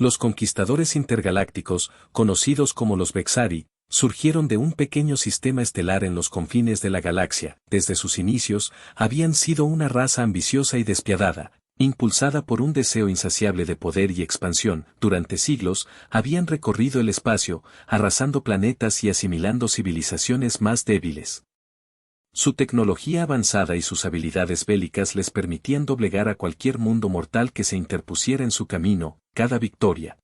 Los conquistadores intergalácticos, conocidos como los Bexari, surgieron de un pequeño sistema estelar en los confines de la galaxia. Desde sus inicios, habían sido una raza ambiciosa y despiadada, impulsada por un deseo insaciable de poder y expansión. Durante siglos, habían recorrido el espacio, arrasando planetas y asimilando civilizaciones más débiles. Su tecnología avanzada y sus habilidades bélicas les permitían doblegar a cualquier mundo mortal que se interpusiera en su camino. Cada victoria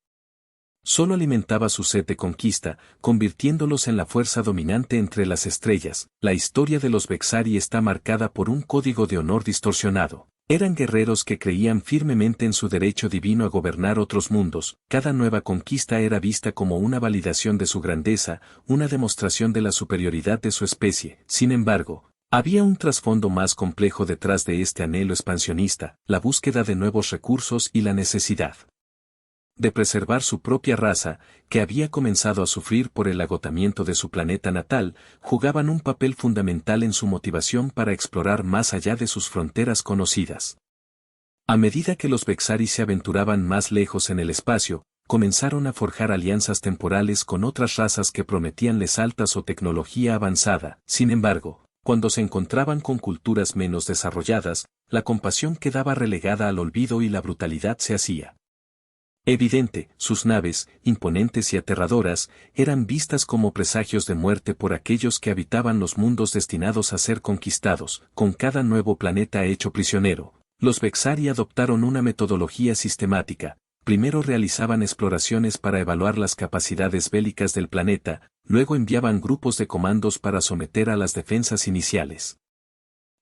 solo alimentaba su sed de conquista, convirtiéndolos en la fuerza dominante entre las estrellas. La historia de los Bexari está marcada por un código de honor distorsionado. Eran guerreros que creían firmemente en su derecho divino a gobernar otros mundos. Cada nueva conquista era vista como una validación de su grandeza, una demostración de la superioridad de su especie. Sin embargo, había un trasfondo más complejo detrás de este anhelo expansionista: la búsqueda de nuevos recursos y la necesidad de preservar su propia raza, que había comenzado a sufrir por el agotamiento de su planeta natal. Jugaban un papel fundamental en su motivación para explorar más allá de sus fronteras conocidas. A medida que los Bexari se aventuraban más lejos en el espacio, comenzaron a forjar alianzas temporales con otras razas que prometíanles altas o tecnología avanzada. Sin embargo, cuando se encontraban con culturas menos desarrolladas, la compasión quedaba relegada al olvido y la brutalidad se hacía evidente. Sus naves, imponentes y aterradoras, eran vistas como presagios de muerte por aquellos que habitaban los mundos destinados a ser conquistados. Con cada nuevo planeta hecho prisionero, los Bexari adoptaron una metodología sistemática. Primero realizaban exploraciones para evaluar las capacidades bélicas del planeta, luego enviaban grupos de comandos para someter a las defensas iniciales.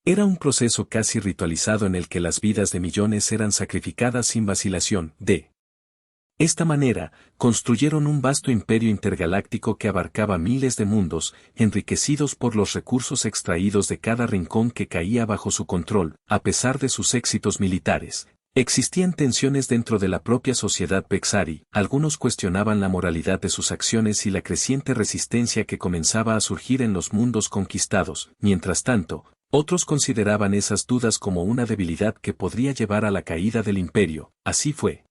Era un proceso casi ritualizado en el que las vidas de millones eran sacrificadas sin vacilación. De esta manera, construyeron un vasto imperio intergaláctico que abarcaba miles de mundos, enriquecidos por los recursos extraídos de cada rincón que caía bajo su control. A pesar de sus éxitos militares, existían tensiones dentro de la propia sociedad Bexari. Algunos cuestionaban la moralidad de sus acciones y la creciente resistencia que comenzaba a surgir en los mundos conquistados. Mientras tanto, otros consideraban esas dudas como una debilidad que podría llevar a la caída del imperio. Así fue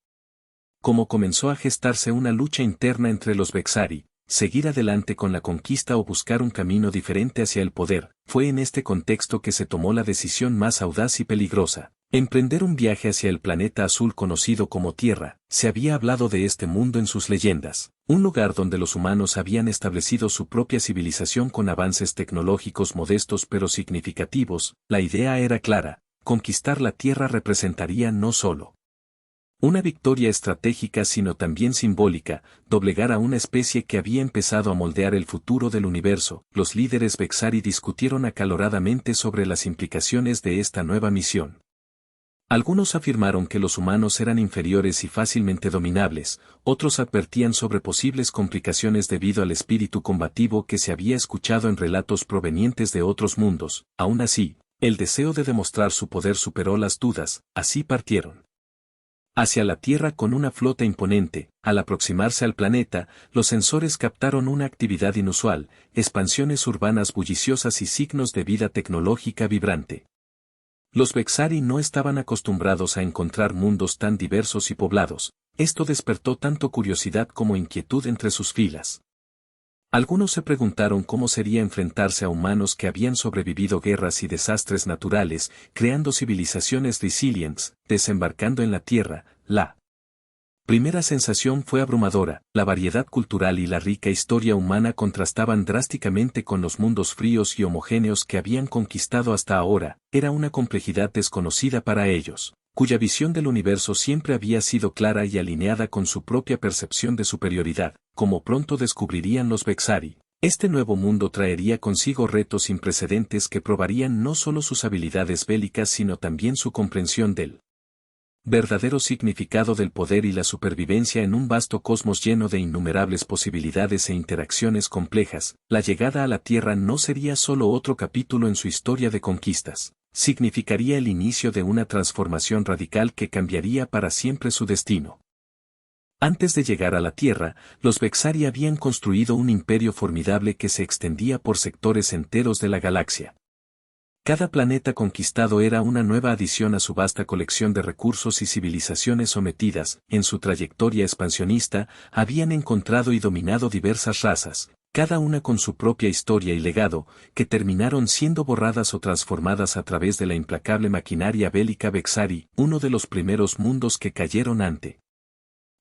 como comenzó a gestarse una lucha interna entre los Bexari: seguir adelante con la conquista o buscar un camino diferente hacia el poder. Fue en este contexto que se tomó la decisión más audaz y peligrosa: emprender un viaje hacia el planeta azul conocido como Tierra. Se había hablado de este mundo en sus leyendas, un lugar donde los humanos habían establecido su propia civilización con avances tecnológicos modestos pero significativos. La idea era clara: conquistar la Tierra representaría no solo una victoria estratégica sino también simbólica, doblegar a una especie que había empezado a moldear el futuro del universo. Los líderes Bexari discutieron acaloradamente sobre las implicaciones de esta nueva misión. Algunos afirmaron que los humanos eran inferiores y fácilmente dominables, otros advertían sobre posibles complicaciones debido al espíritu combativo que se había escuchado en relatos provenientes de otros mundos. Aún así, el deseo de demostrar su poder superó las dudas. Así partieron hacia la Tierra con una flota imponente. Al aproximarse al planeta, los sensores captaron una actividad inusual: expansiones urbanas bulliciosas y signos de vida tecnológica vibrante. Los Bexari no estaban acostumbrados a encontrar mundos tan diversos y poblados. Esto despertó tanto curiosidad como inquietud entre sus filas. Algunos se preguntaron cómo sería enfrentarse a humanos que habían sobrevivido guerras y desastres naturales, creando civilizaciones resilientes. Desembarcando en la Tierra, la primera sensación fue abrumadora. La variedad cultural y la rica historia humana contrastaban drásticamente con los mundos fríos y homogéneos que habían conquistado hasta ahora. Era una complejidad desconocida para ellos, cuya visión del universo siempre había sido clara y alineada con su propia percepción de superioridad. Como pronto descubrirían los Bexari, este nuevo mundo traería consigo retos sin precedentes que probarían no solo sus habilidades bélicas sino también su comprensión del verdadero significado del poder y la supervivencia en un vasto cosmos lleno de innumerables posibilidades e interacciones complejas. La llegada a la Tierra no sería solo otro capítulo en su historia de conquistas, significaría el inicio de una transformación radical que cambiaría para siempre su destino. Antes de llegar a la Tierra, los Bexari habían construido un imperio formidable que se extendía por sectores enteros de la galaxia. Cada planeta conquistado era una nueva adición a su vasta colección de recursos y civilizaciones sometidas, en su trayectoria expansionista, habían encontrado y dominado diversas razas, cada una con su propia historia y legado, que terminaron siendo borradas o transformadas a través de la implacable maquinaria bélica Vexari, uno de los primeros mundos que cayeron ante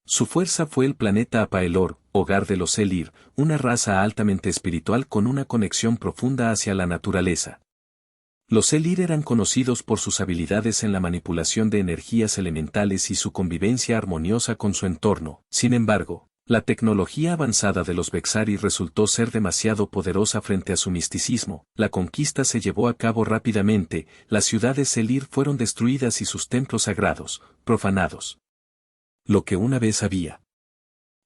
su fuerza fue el planeta Apaelor, hogar de los Elir, una raza altamente espiritual con una conexión profunda hacia la naturaleza. Los Elir eran conocidos por sus habilidades en la manipulación de energías elementales y su convivencia armoniosa con su entorno. Sin embargo, la tecnología avanzada de los Vexari resultó ser demasiado poderosa frente a su misticismo. La conquista se llevó a cabo rápidamente, las ciudades Elir fueron destruidas y sus templos sagrados, profanados. Lo que una vez había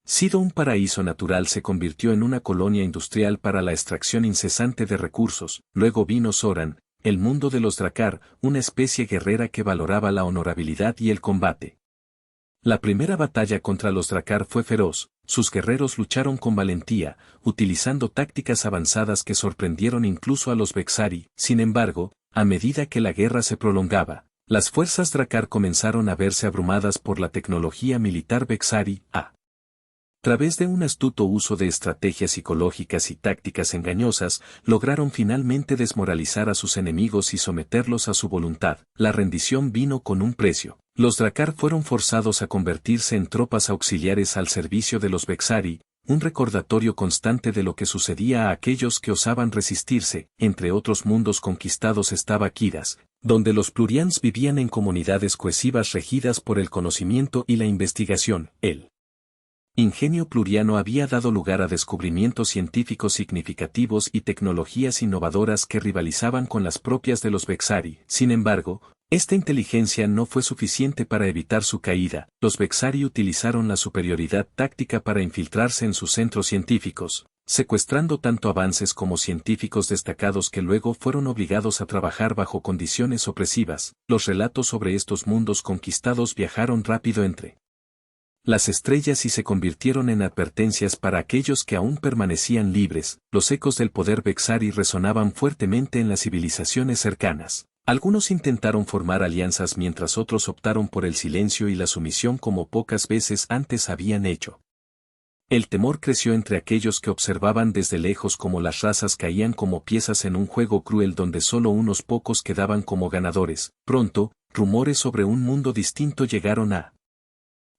sido un paraíso natural se convirtió en una colonia industrial para la extracción incesante de recursos. Luego vino Zoran, el mundo de los Drakkar, una especie guerrera que valoraba la honorabilidad y el combate. La primera batalla contra los Drakkar fue feroz, sus guerreros lucharon con valentía, utilizando tácticas avanzadas que sorprendieron incluso a los Vexari. Sin embargo, a medida que la guerra se prolongaba, las fuerzas Drakkar comenzaron a verse abrumadas por la tecnología militar Vexari. A través de un astuto uso de estrategias psicológicas y tácticas engañosas, lograron finalmente desmoralizar a sus enemigos y someterlos a su voluntad. La rendición vino con un precio. Los Drakkar fueron forzados a convertirse en tropas auxiliares al servicio de los Vexari, un recordatorio constante de lo que sucedía a aquellos que osaban resistirse. Entre otros mundos conquistados estaba Kiras, donde los Plurians vivían en comunidades cohesivas regidas por el conocimiento y la investigación. El ingenio pluriano había dado lugar a descubrimientos científicos significativos y tecnologías innovadoras que rivalizaban con las propias de los Vexari. Sin embargo, esta inteligencia no fue suficiente para evitar su caída. Los Vexari utilizaron la superioridad táctica para infiltrarse en sus centros científicos, secuestrando tanto avances como científicos destacados que luego fueron obligados a trabajar bajo condiciones opresivas. Los relatos sobre estos mundos conquistados viajaron rápido entre las estrellas y se convirtieron en advertencias para aquellos que aún permanecían libres. Los ecos del poder Vexari resonaban fuertemente en las civilizaciones cercanas. Algunos intentaron formar alianzas mientras otros optaron por el silencio y la sumisión como pocas veces antes habían hecho. El temor creció entre aquellos que observaban desde lejos cómo las razas caían como piezas en un juego cruel donde solo unos pocos quedaban como ganadores. Pronto, rumores sobre un mundo distinto llegaron a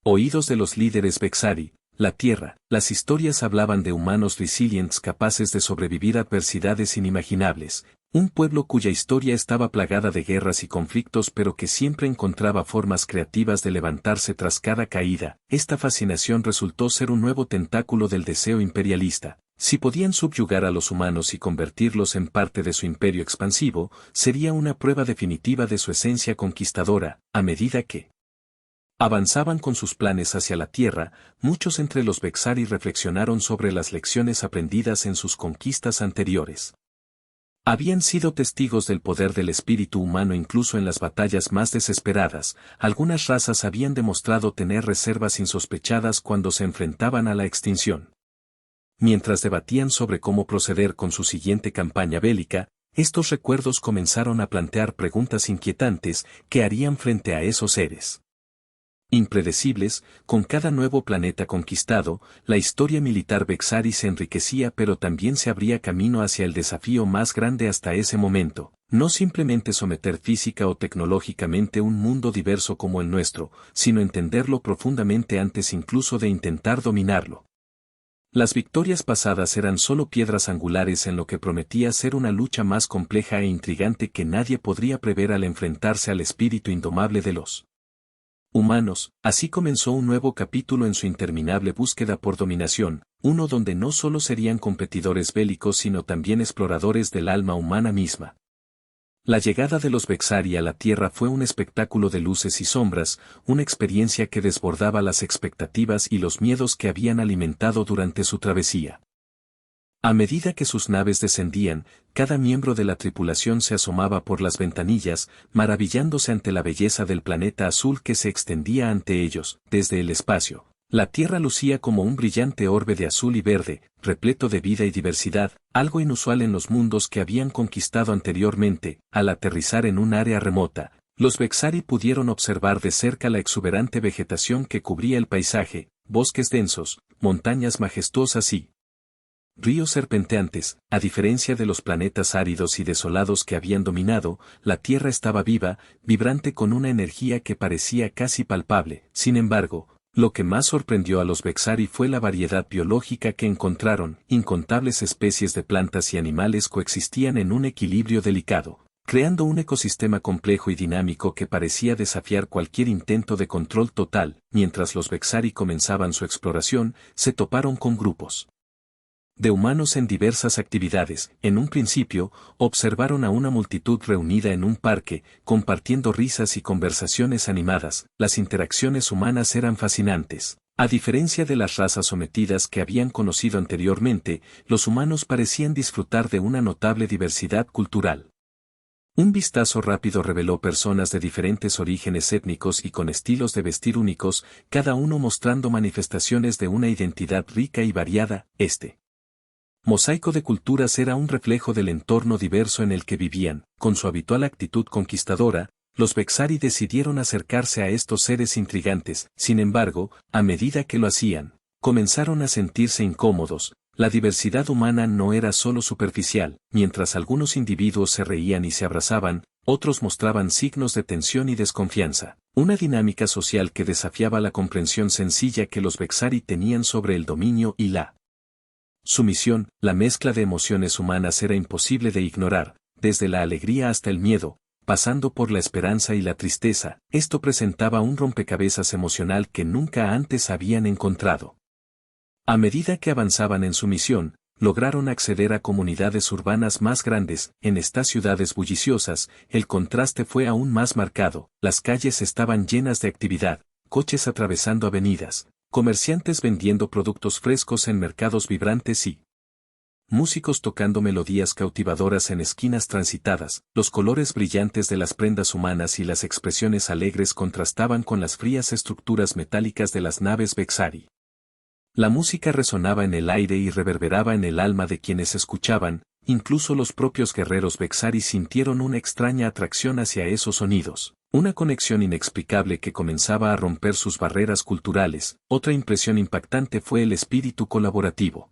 oídos de los líderes Vexari. La Tierra. Las historias hablaban de humanos resilientes capaces de sobrevivir a adversidades inimaginables, un pueblo cuya historia estaba plagada de guerras y conflictos pero que siempre encontraba formas creativas de levantarse tras cada caída. Esta fascinación resultó ser un nuevo tentáculo del deseo imperialista. Si podían subyugar a los humanos y convertirlos en parte de su imperio expansivo, sería una prueba definitiva de su esencia conquistadora. A medida que avanzaban con sus planes hacia la Tierra, muchos entre los Vexari reflexionaron sobre las lecciones aprendidas en sus conquistas anteriores. Habían sido testigos del poder del espíritu humano incluso en las batallas más desesperadas. Algunas razas habían demostrado tener reservas insospechadas cuando se enfrentaban a la extinción. Mientras debatían sobre cómo proceder con su siguiente campaña bélica, estos recuerdos comenzaron a plantear preguntas inquietantes. ¿Qué harían frente a esos seres impredecibles? Con cada nuevo planeta conquistado, la historia militar Vexari se enriquecía pero también se abría camino hacia el desafío más grande hasta ese momento, no simplemente someter física o tecnológicamente un mundo diverso como el nuestro, sino entenderlo profundamente antes incluso de intentar dominarlo. Las victorias pasadas eran solo piedras angulares en lo que prometía ser una lucha más compleja e intrigante que nadie podría prever al enfrentarse al espíritu indomable de los humanos. Así comenzó un nuevo capítulo en su interminable búsqueda por dominación, uno donde no solo serían competidores bélicos sino también exploradores del alma humana misma. La llegada de los Vexari a la Tierra fue un espectáculo de luces y sombras, una experiencia que desbordaba las expectativas y los miedos que habían alimentado durante su travesía. A medida que sus naves descendían, cada miembro de la tripulación se asomaba por las ventanillas, maravillándose ante la belleza del planeta azul que se extendía ante ellos. Desde el espacio, La tierra lucía como un brillante orbe de azul y verde, repleto de vida y diversidad, algo inusual en los mundos que habían conquistado anteriormente. Al aterrizar en un área remota, los Bexari pudieron observar de cerca la exuberante vegetación que cubría el paisaje, bosques densos, montañas majestuosas y ríos serpenteantes. A diferencia de los planetas áridos y desolados que habían dominado, la Tierra estaba viva, vibrante con una energía que parecía casi palpable. Sin embargo, lo que más sorprendió a los Bexari fue la variedad biológica que encontraron. Incontables especies de plantas y animales coexistían en un equilibrio delicado, creando un ecosistema complejo y dinámico que parecía desafiar cualquier intento de control total. Mientras los Bexari comenzaban su exploración, se toparon con grupos de humanos en diversas actividades. En un principio, observaron a una multitud reunida en un parque, compartiendo risas y conversaciones animadas. Las interacciones humanas eran fascinantes. A diferencia de las razas sometidas que habían conocido anteriormente, los humanos parecían disfrutar de una notable diversidad cultural. Un vistazo rápido reveló personas de diferentes orígenes étnicos y con estilos de vestir únicos, cada uno mostrando manifestaciones de una identidad rica y variada. Este mosaico de culturas era un reflejo del entorno diverso en el que vivían. Con su habitual actitud conquistadora, los Bexari decidieron acercarse a estos seres intrigantes. Sin embargo, a medida que lo hacían, comenzaron a sentirse incómodos. La diversidad humana no era solo superficial. Mientras algunos individuos se reían y se abrazaban, otros mostraban signos de tensión y desconfianza. Una dinámica social que desafiaba la comprensión sencilla que los Bexari tenían sobre el dominio y la sumisión. La mezcla de emociones humanas era imposible de ignorar, desde la alegría hasta el miedo, pasando por la esperanza y la tristeza. Esto presentaba un rompecabezas emocional que nunca antes habían encontrado. A medida que avanzaban en su misión, lograron acceder a comunidades urbanas más grandes. En estas ciudades bulliciosas, el contraste fue aún más marcado. Las calles estaban llenas de actividad, coches atravesando avenidas, comerciantes vendiendo productos frescos en mercados vibrantes y músicos tocando melodías cautivadoras en esquinas transitadas. Los colores brillantes de las prendas humanas y las expresiones alegres contrastaban con las frías estructuras metálicas de las naves Bexari. La música resonaba en el aire y reverberaba en el alma de quienes escuchaban. Incluso los propios guerreros Bexari sintieron una extraña atracción hacia esos sonidos. Una conexión inexplicable que comenzaba a romper sus barreras culturales. Otra impresión impactante fue el espíritu colaborativo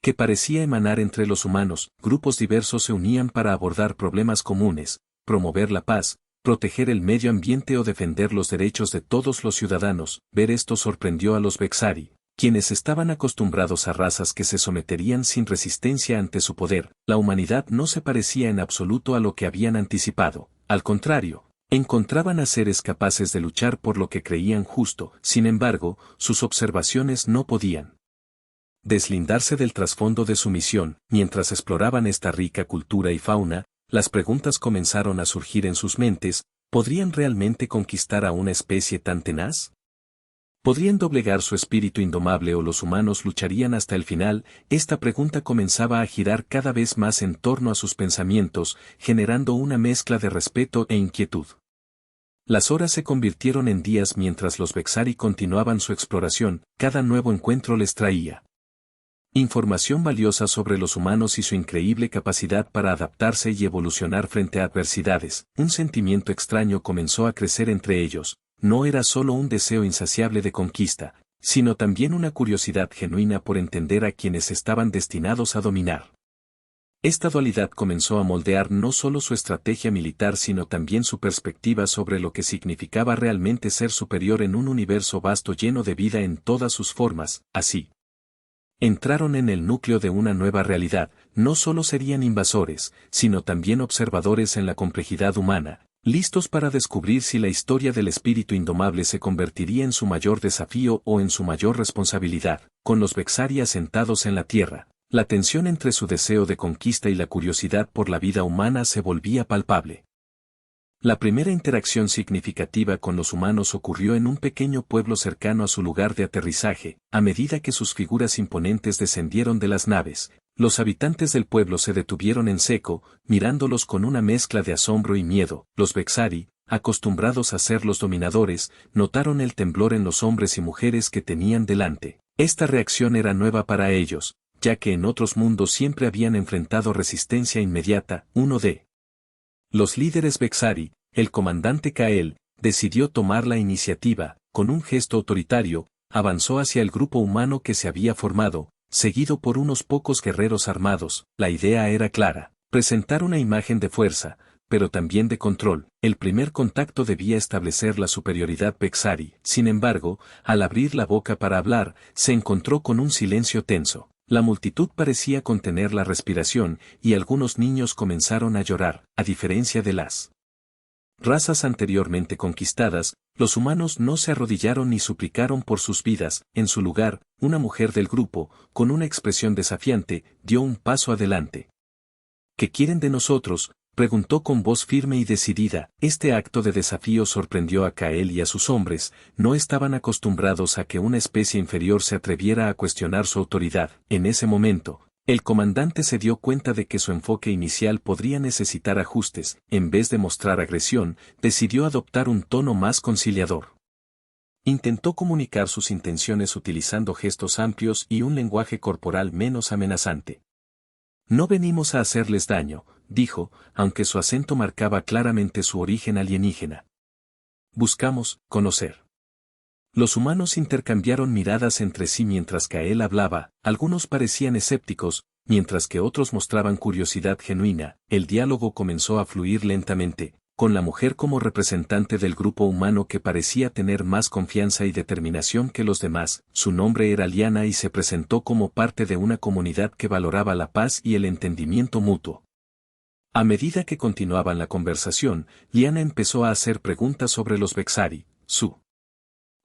que parecía emanar entre los humanos. Grupos diversos se unían para abordar problemas comunes, promover la paz, proteger el medio ambiente o defender los derechos de todos los ciudadanos. Ver esto sorprendió a los Bexari, quienes estaban acostumbrados a razas que se someterían sin resistencia ante su poder. La humanidad no se parecía en absoluto a lo que habían anticipado. Al contrario, encontraban a seres capaces de luchar por lo que creían justo. Sin embargo, sus observaciones no podían deslindarse del trasfondo de su misión. Mientras exploraban esta rica cultura y fauna, las preguntas comenzaron a surgir en sus mentes. ¿Podrían realmente conquistar a una especie tan tenaz? ¿Podrían doblegar su espíritu indomable o los humanos lucharían hasta el final? Esta pregunta comenzaba a girar cada vez más en torno a sus pensamientos, generando una mezcla de respeto e inquietud. Las horas se convirtieron en días mientras los Bexari continuaban su exploración. Cada nuevo encuentro les traía información valiosa sobre los humanos y su increíble capacidad para adaptarse y evolucionar frente a adversidades. Un sentimiento extraño comenzó a crecer entre ellos. No era solo un deseo insaciable de conquista, sino también una curiosidad genuina por entender a quienes estaban destinados a dominar. Esta dualidad comenzó a moldear no solo su estrategia militar sino también su perspectiva sobre lo que significaba realmente ser superior en un universo vasto lleno de vida en todas sus formas. Así, entraron en el núcleo de una nueva realidad. No solo serían invasores, sino también observadores en la complejidad humana, listos para descubrir si la historia del espíritu indomable se convertiría en su mayor desafío o en su mayor responsabilidad. Con los Bexari asentados en la tierra, la tensión entre su deseo de conquista y la curiosidad por la vida humana se volvía palpable. La primera interacción significativa con los humanos ocurrió en un pequeño pueblo cercano a su lugar de aterrizaje. A medida que sus figuras imponentes descendieron de las naves, los habitantes del pueblo se detuvieron en seco, mirándolos con una mezcla de asombro y miedo. Los Bexari, acostumbrados a ser los dominadores, notaron el temblor en los hombres y mujeres que tenían delante. Esta reacción era nueva para ellos, ya que en otros mundos siempre habían enfrentado resistencia inmediata. Uno de los líderes Vexari, el comandante Kael, decidió tomar la iniciativa. Con un gesto autoritario, avanzó hacia el grupo humano que se había formado, seguido por unos pocos guerreros armados. La idea era clara: presentar una imagen de fuerza, pero también de control. El primer contacto debía establecer la superioridad Vexari. Sin embargo, al abrir la boca para hablar, se encontró con un silencio tenso. La multitud parecía contener la respiración, y algunos niños comenzaron a llorar. A diferencia de las razas anteriormente conquistadas, los humanos no se arrodillaron ni suplicaron por sus vidas. En su lugar, una mujer del grupo, con una expresión desafiante, dio un paso adelante. ¿Qué quieren de nosotros?, preguntó con voz firme y decidida. Este acto de desafío sorprendió a Kael y a sus hombres. No estaban acostumbrados a que una especie inferior se atreviera a cuestionar su autoridad. En ese momento, el comandante se dio cuenta de que su enfoque inicial podría necesitar ajustes. En vez de mostrar agresión, decidió adoptar un tono más conciliador. Intentó comunicar sus intenciones utilizando gestos amplios y un lenguaje corporal menos amenazante. No venimos a hacerles daño, dijo, aunque su acento marcaba claramente su origen alienígena. Buscamos conocer. Los humanos intercambiaron miradas entre sí mientras Kael hablaba. Algunos parecían escépticos, mientras que otros mostraban curiosidad genuina. El diálogo comenzó a fluir lentamente, con la mujer como representante del grupo humano que parecía tener más confianza y determinación que los demás. Su nombre era Liana y se presentó como parte de una comunidad que valoraba la paz y el entendimiento mutuo. A medida que continuaban la conversación, Liana empezó a hacer preguntas sobre los Vexari, su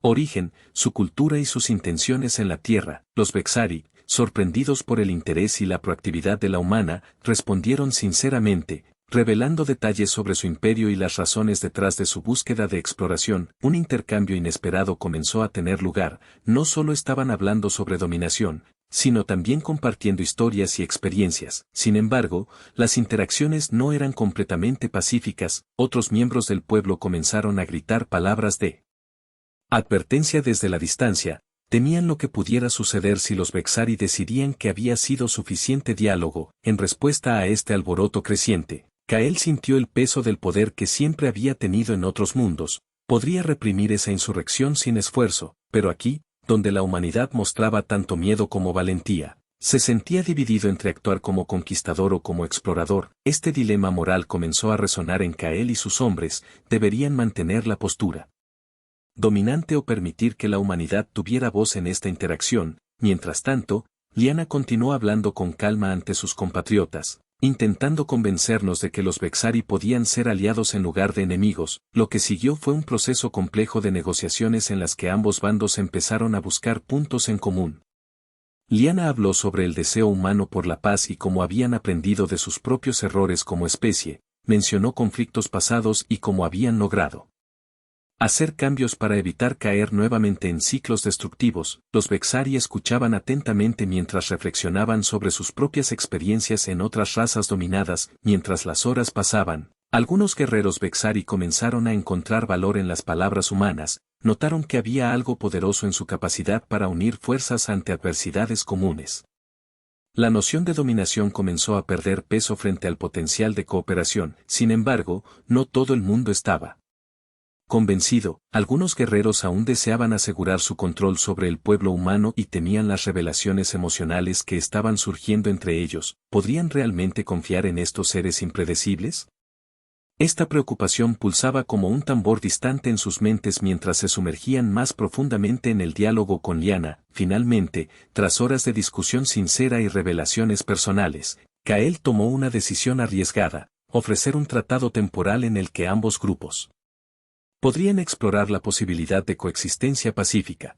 origen, su cultura y sus intenciones en la Tierra. Los Vexari, sorprendidos por el interés y la proactividad de la humana, respondieron sinceramente, revelando detalles sobre su imperio y las razones detrás de su búsqueda de exploración. Un intercambio inesperado comenzó a tener lugar. No solo estaban hablando sobre dominación, sino también compartiendo historias y experiencias. Sin embargo, las interacciones no eran completamente pacíficas. Otros miembros del pueblo comenzaron a gritar palabras de advertencia desde la distancia. Temían lo que pudiera suceder si los Vexari decidían que había sido suficiente diálogo. En respuesta a este alboroto creciente, Kael sintió el peso del poder que siempre había tenido en otros mundos. Podría reprimir esa insurrección sin esfuerzo, pero aquí, donde la humanidad mostraba tanto miedo como valentía, se sentía dividido entre actuar como conquistador o como explorador. Este dilema moral comenzó a resonar en Kael y sus hombres. Deberían mantener la postura dominante o permitir que la humanidad tuviera voz en esta interacción. Mientras tanto, Liana continuó hablando con calma ante sus compatriotas, intentando convencernos de que los Vexari podían ser aliados en lugar de enemigos. Lo que siguió fue un proceso complejo de negociaciones en las que ambos bandos empezaron a buscar puntos en común. Liana habló sobre el deseo humano por la paz y cómo habían aprendido de sus propios errores como especie. Mencionó conflictos pasados y cómo habían logrado hacer cambios para evitar caer nuevamente en ciclos destructivos. Los Vexari escuchaban atentamente mientras reflexionaban sobre sus propias experiencias en otras razas dominadas. Mientras las horas pasaban, algunos guerreros Vexari comenzaron a encontrar valor en las palabras humanas. Notaron que había algo poderoso en su capacidad para unir fuerzas ante adversidades comunes. La noción de dominación comenzó a perder peso frente al potencial de cooperación. Sin embargo, no todo el mundo estaba convencido. Algunos guerreros aún deseaban asegurar su control sobre el pueblo humano y temían las revelaciones emocionales que estaban surgiendo entre ellos. ¿Podrían realmente confiar en estos seres impredecibles? Esta preocupación pulsaba como un tambor distante en sus mentes mientras se sumergían más profundamente en el diálogo con Liana. Finalmente, tras horas de discusión sincera y revelaciones personales, Kael tomó una decisión arriesgada: ofrecer un tratado temporal en el que ambos grupos podrían explorar la posibilidad de coexistencia pacífica.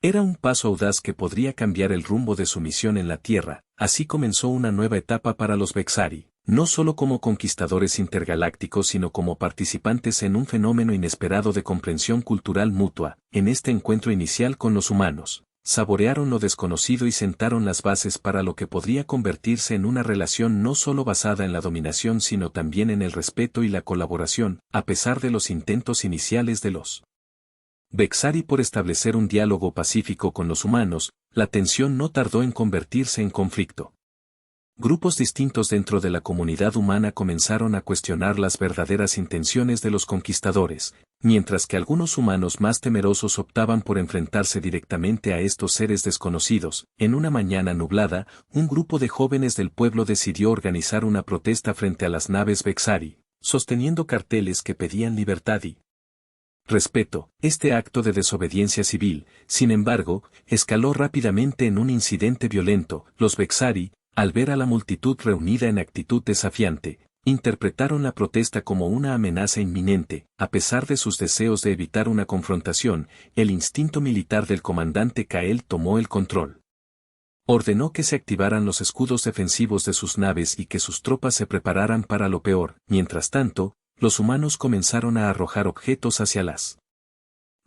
Era un paso audaz que podría cambiar el rumbo de su misión en la Tierra. Así comenzó una nueva etapa para los Vexari, no solo como conquistadores intergalácticos sino como participantes en un fenómeno inesperado de comprensión cultural mutua. En este encuentro inicial con los humanos, saborearon lo desconocido y sentaron las bases para lo que podría convertirse en una relación no solo basada en la dominación sino también en el respeto y la colaboración, a pesar de los intentos iniciales de los Bexari por establecer un diálogo pacífico con los humanos. La tensión no tardó en convertirse en conflicto. Grupos distintos dentro de la comunidad humana comenzaron a cuestionar las verdaderas intenciones de los conquistadores, mientras que algunos humanos más temerosos optaban por enfrentarse directamente a estos seres desconocidos. En una mañana nublada, un grupo de jóvenes del pueblo decidió organizar una protesta frente a las naves Bexari, sosteniendo carteles que pedían libertad y respeto. Este acto de desobediencia civil, sin embargo, escaló rápidamente en un incidente violento. Los Bexari, al ver a la multitud reunida en actitud desafiante, interpretaron la protesta como una amenaza inminente. A pesar de sus deseos de evitar una confrontación, el instinto militar del comandante Kael tomó el control. Ordenó que se activaran los escudos defensivos de sus naves y que sus tropas se prepararan para lo peor. Mientras tanto, los humanos comenzaron a arrojar objetos hacia las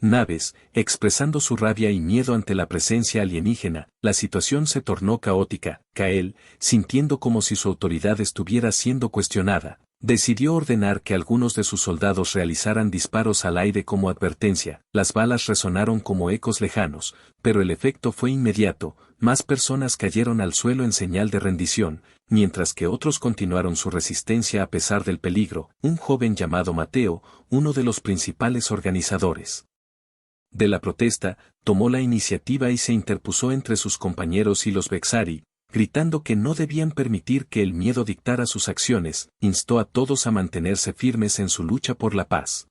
naves, expresando su rabia y miedo ante la presencia alienígena. La situación se tornó caótica. Kael, sintiendo como si su autoridad estuviera siendo cuestionada, decidió ordenar que algunos de sus soldados realizaran disparos al aire como advertencia. Las balas resonaron como ecos lejanos, pero el efecto fue inmediato. Más personas cayeron al suelo en señal de rendición, mientras que otros continuaron su resistencia a pesar del peligro. Un joven llamado Mateo, uno de los principales organizadores de la protesta, tomó la iniciativa y se interpuso entre sus compañeros y los Bexari, gritando que no debían permitir que el miedo dictara sus acciones. Instó a todos a mantenerse firmes en su lucha por la paz.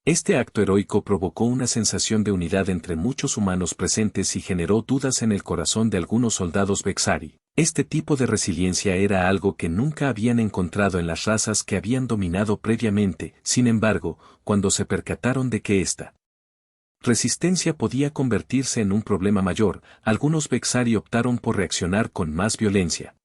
Este acto heroico provocó una sensación de unidad entre muchos humanos presentes y generó dudas en el corazón de algunos soldados Bexari. Este tipo de resiliencia era algo que nunca habían encontrado en las razas que habían dominado previamente. Sin embargo, cuando se percataron de que esta resistencia podía convertirse en un problema mayor, algunos Bexari optaron por reaccionar con más violencia.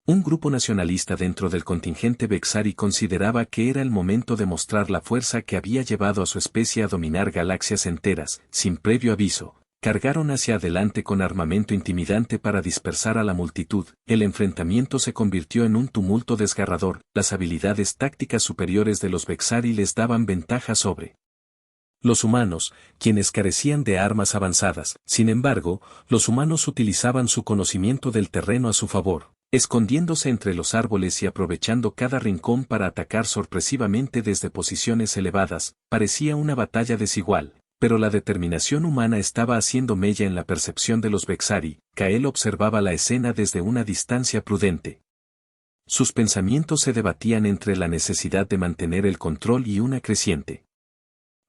Un grupo nacionalista dentro del contingente Bexari consideraba que era el momento de mostrar la fuerza que había llevado a su especie a dominar galaxias enteras. Sin previo aviso, cargaron hacia adelante con armamento intimidante para dispersar a la multitud. El enfrentamiento se convirtió en un tumulto desgarrador. Las habilidades tácticas superiores de los Bexari les daban ventaja sobre los humanos, quienes carecían de armas avanzadas. Sin embargo, los humanos utilizaban su conocimiento del terreno a su favor, escondiéndose entre los árboles y aprovechando cada rincón para atacar sorpresivamente desde posiciones elevadas. Parecía una batalla desigual, pero la determinación humana estaba haciendo mella en la percepción de los Bexari. Kael observaba la escena desde una distancia prudente. Sus pensamientos se debatían entre la necesidad de mantener el control y una creciente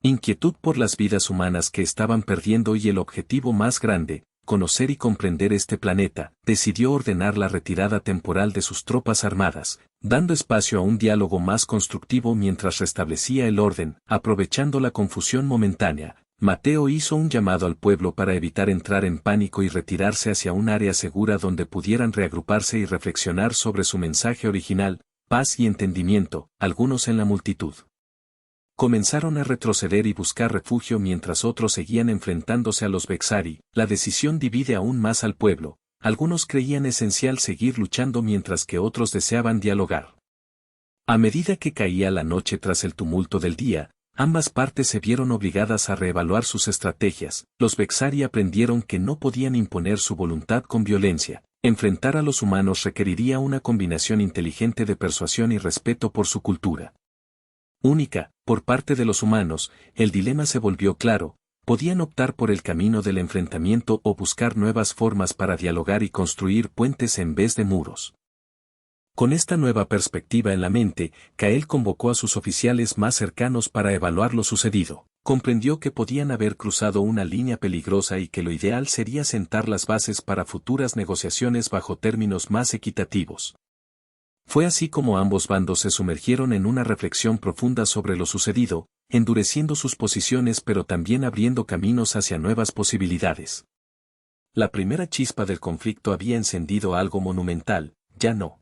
inquietud por las vidas humanas que estaban perdiendo y el objetivo más grande, conocer y comprender este planeta. Decidió ordenar la retirada temporal de sus tropas armadas, dando espacio a un diálogo más constructivo mientras restablecía el orden. Aprovechando la confusión momentánea, Mateo hizo un llamado al pueblo para evitar entrar en pánico y retirarse hacia un área segura donde pudieran reagruparse y reflexionar sobre su mensaje original: paz y entendimiento. Algunos en la multitud comenzaron a retroceder y buscar refugio mientras otros seguían enfrentándose a los Bexari. La decisión divide aún más al pueblo. Algunos creían esencial seguir luchando mientras que otros deseaban dialogar. A medida que caía la noche tras el tumulto del día, ambas partes se vieron obligadas a reevaluar sus estrategias. Los Bexari aprendieron que no podían imponer su voluntad con violencia. Enfrentar a los humanos requeriría una combinación inteligente de persuasión y respeto por su cultura única. Por parte de los humanos, el dilema se volvió claro: podían optar por el camino del enfrentamiento o buscar nuevas formas para dialogar y construir puentes en vez de muros. Con esta nueva perspectiva en la mente, Kael convocó a sus oficiales más cercanos para evaluar lo sucedido. Comprendió que podían haber cruzado una línea peligrosa y que lo ideal sería sentar las bases para futuras negociaciones bajo términos más equitativos. Fue así como ambos bandos se sumergieron en una reflexión profunda sobre lo sucedido, endureciendo sus posiciones pero también abriendo caminos hacia nuevas posibilidades. La primera chispa del conflicto había encendido algo monumental. Ya no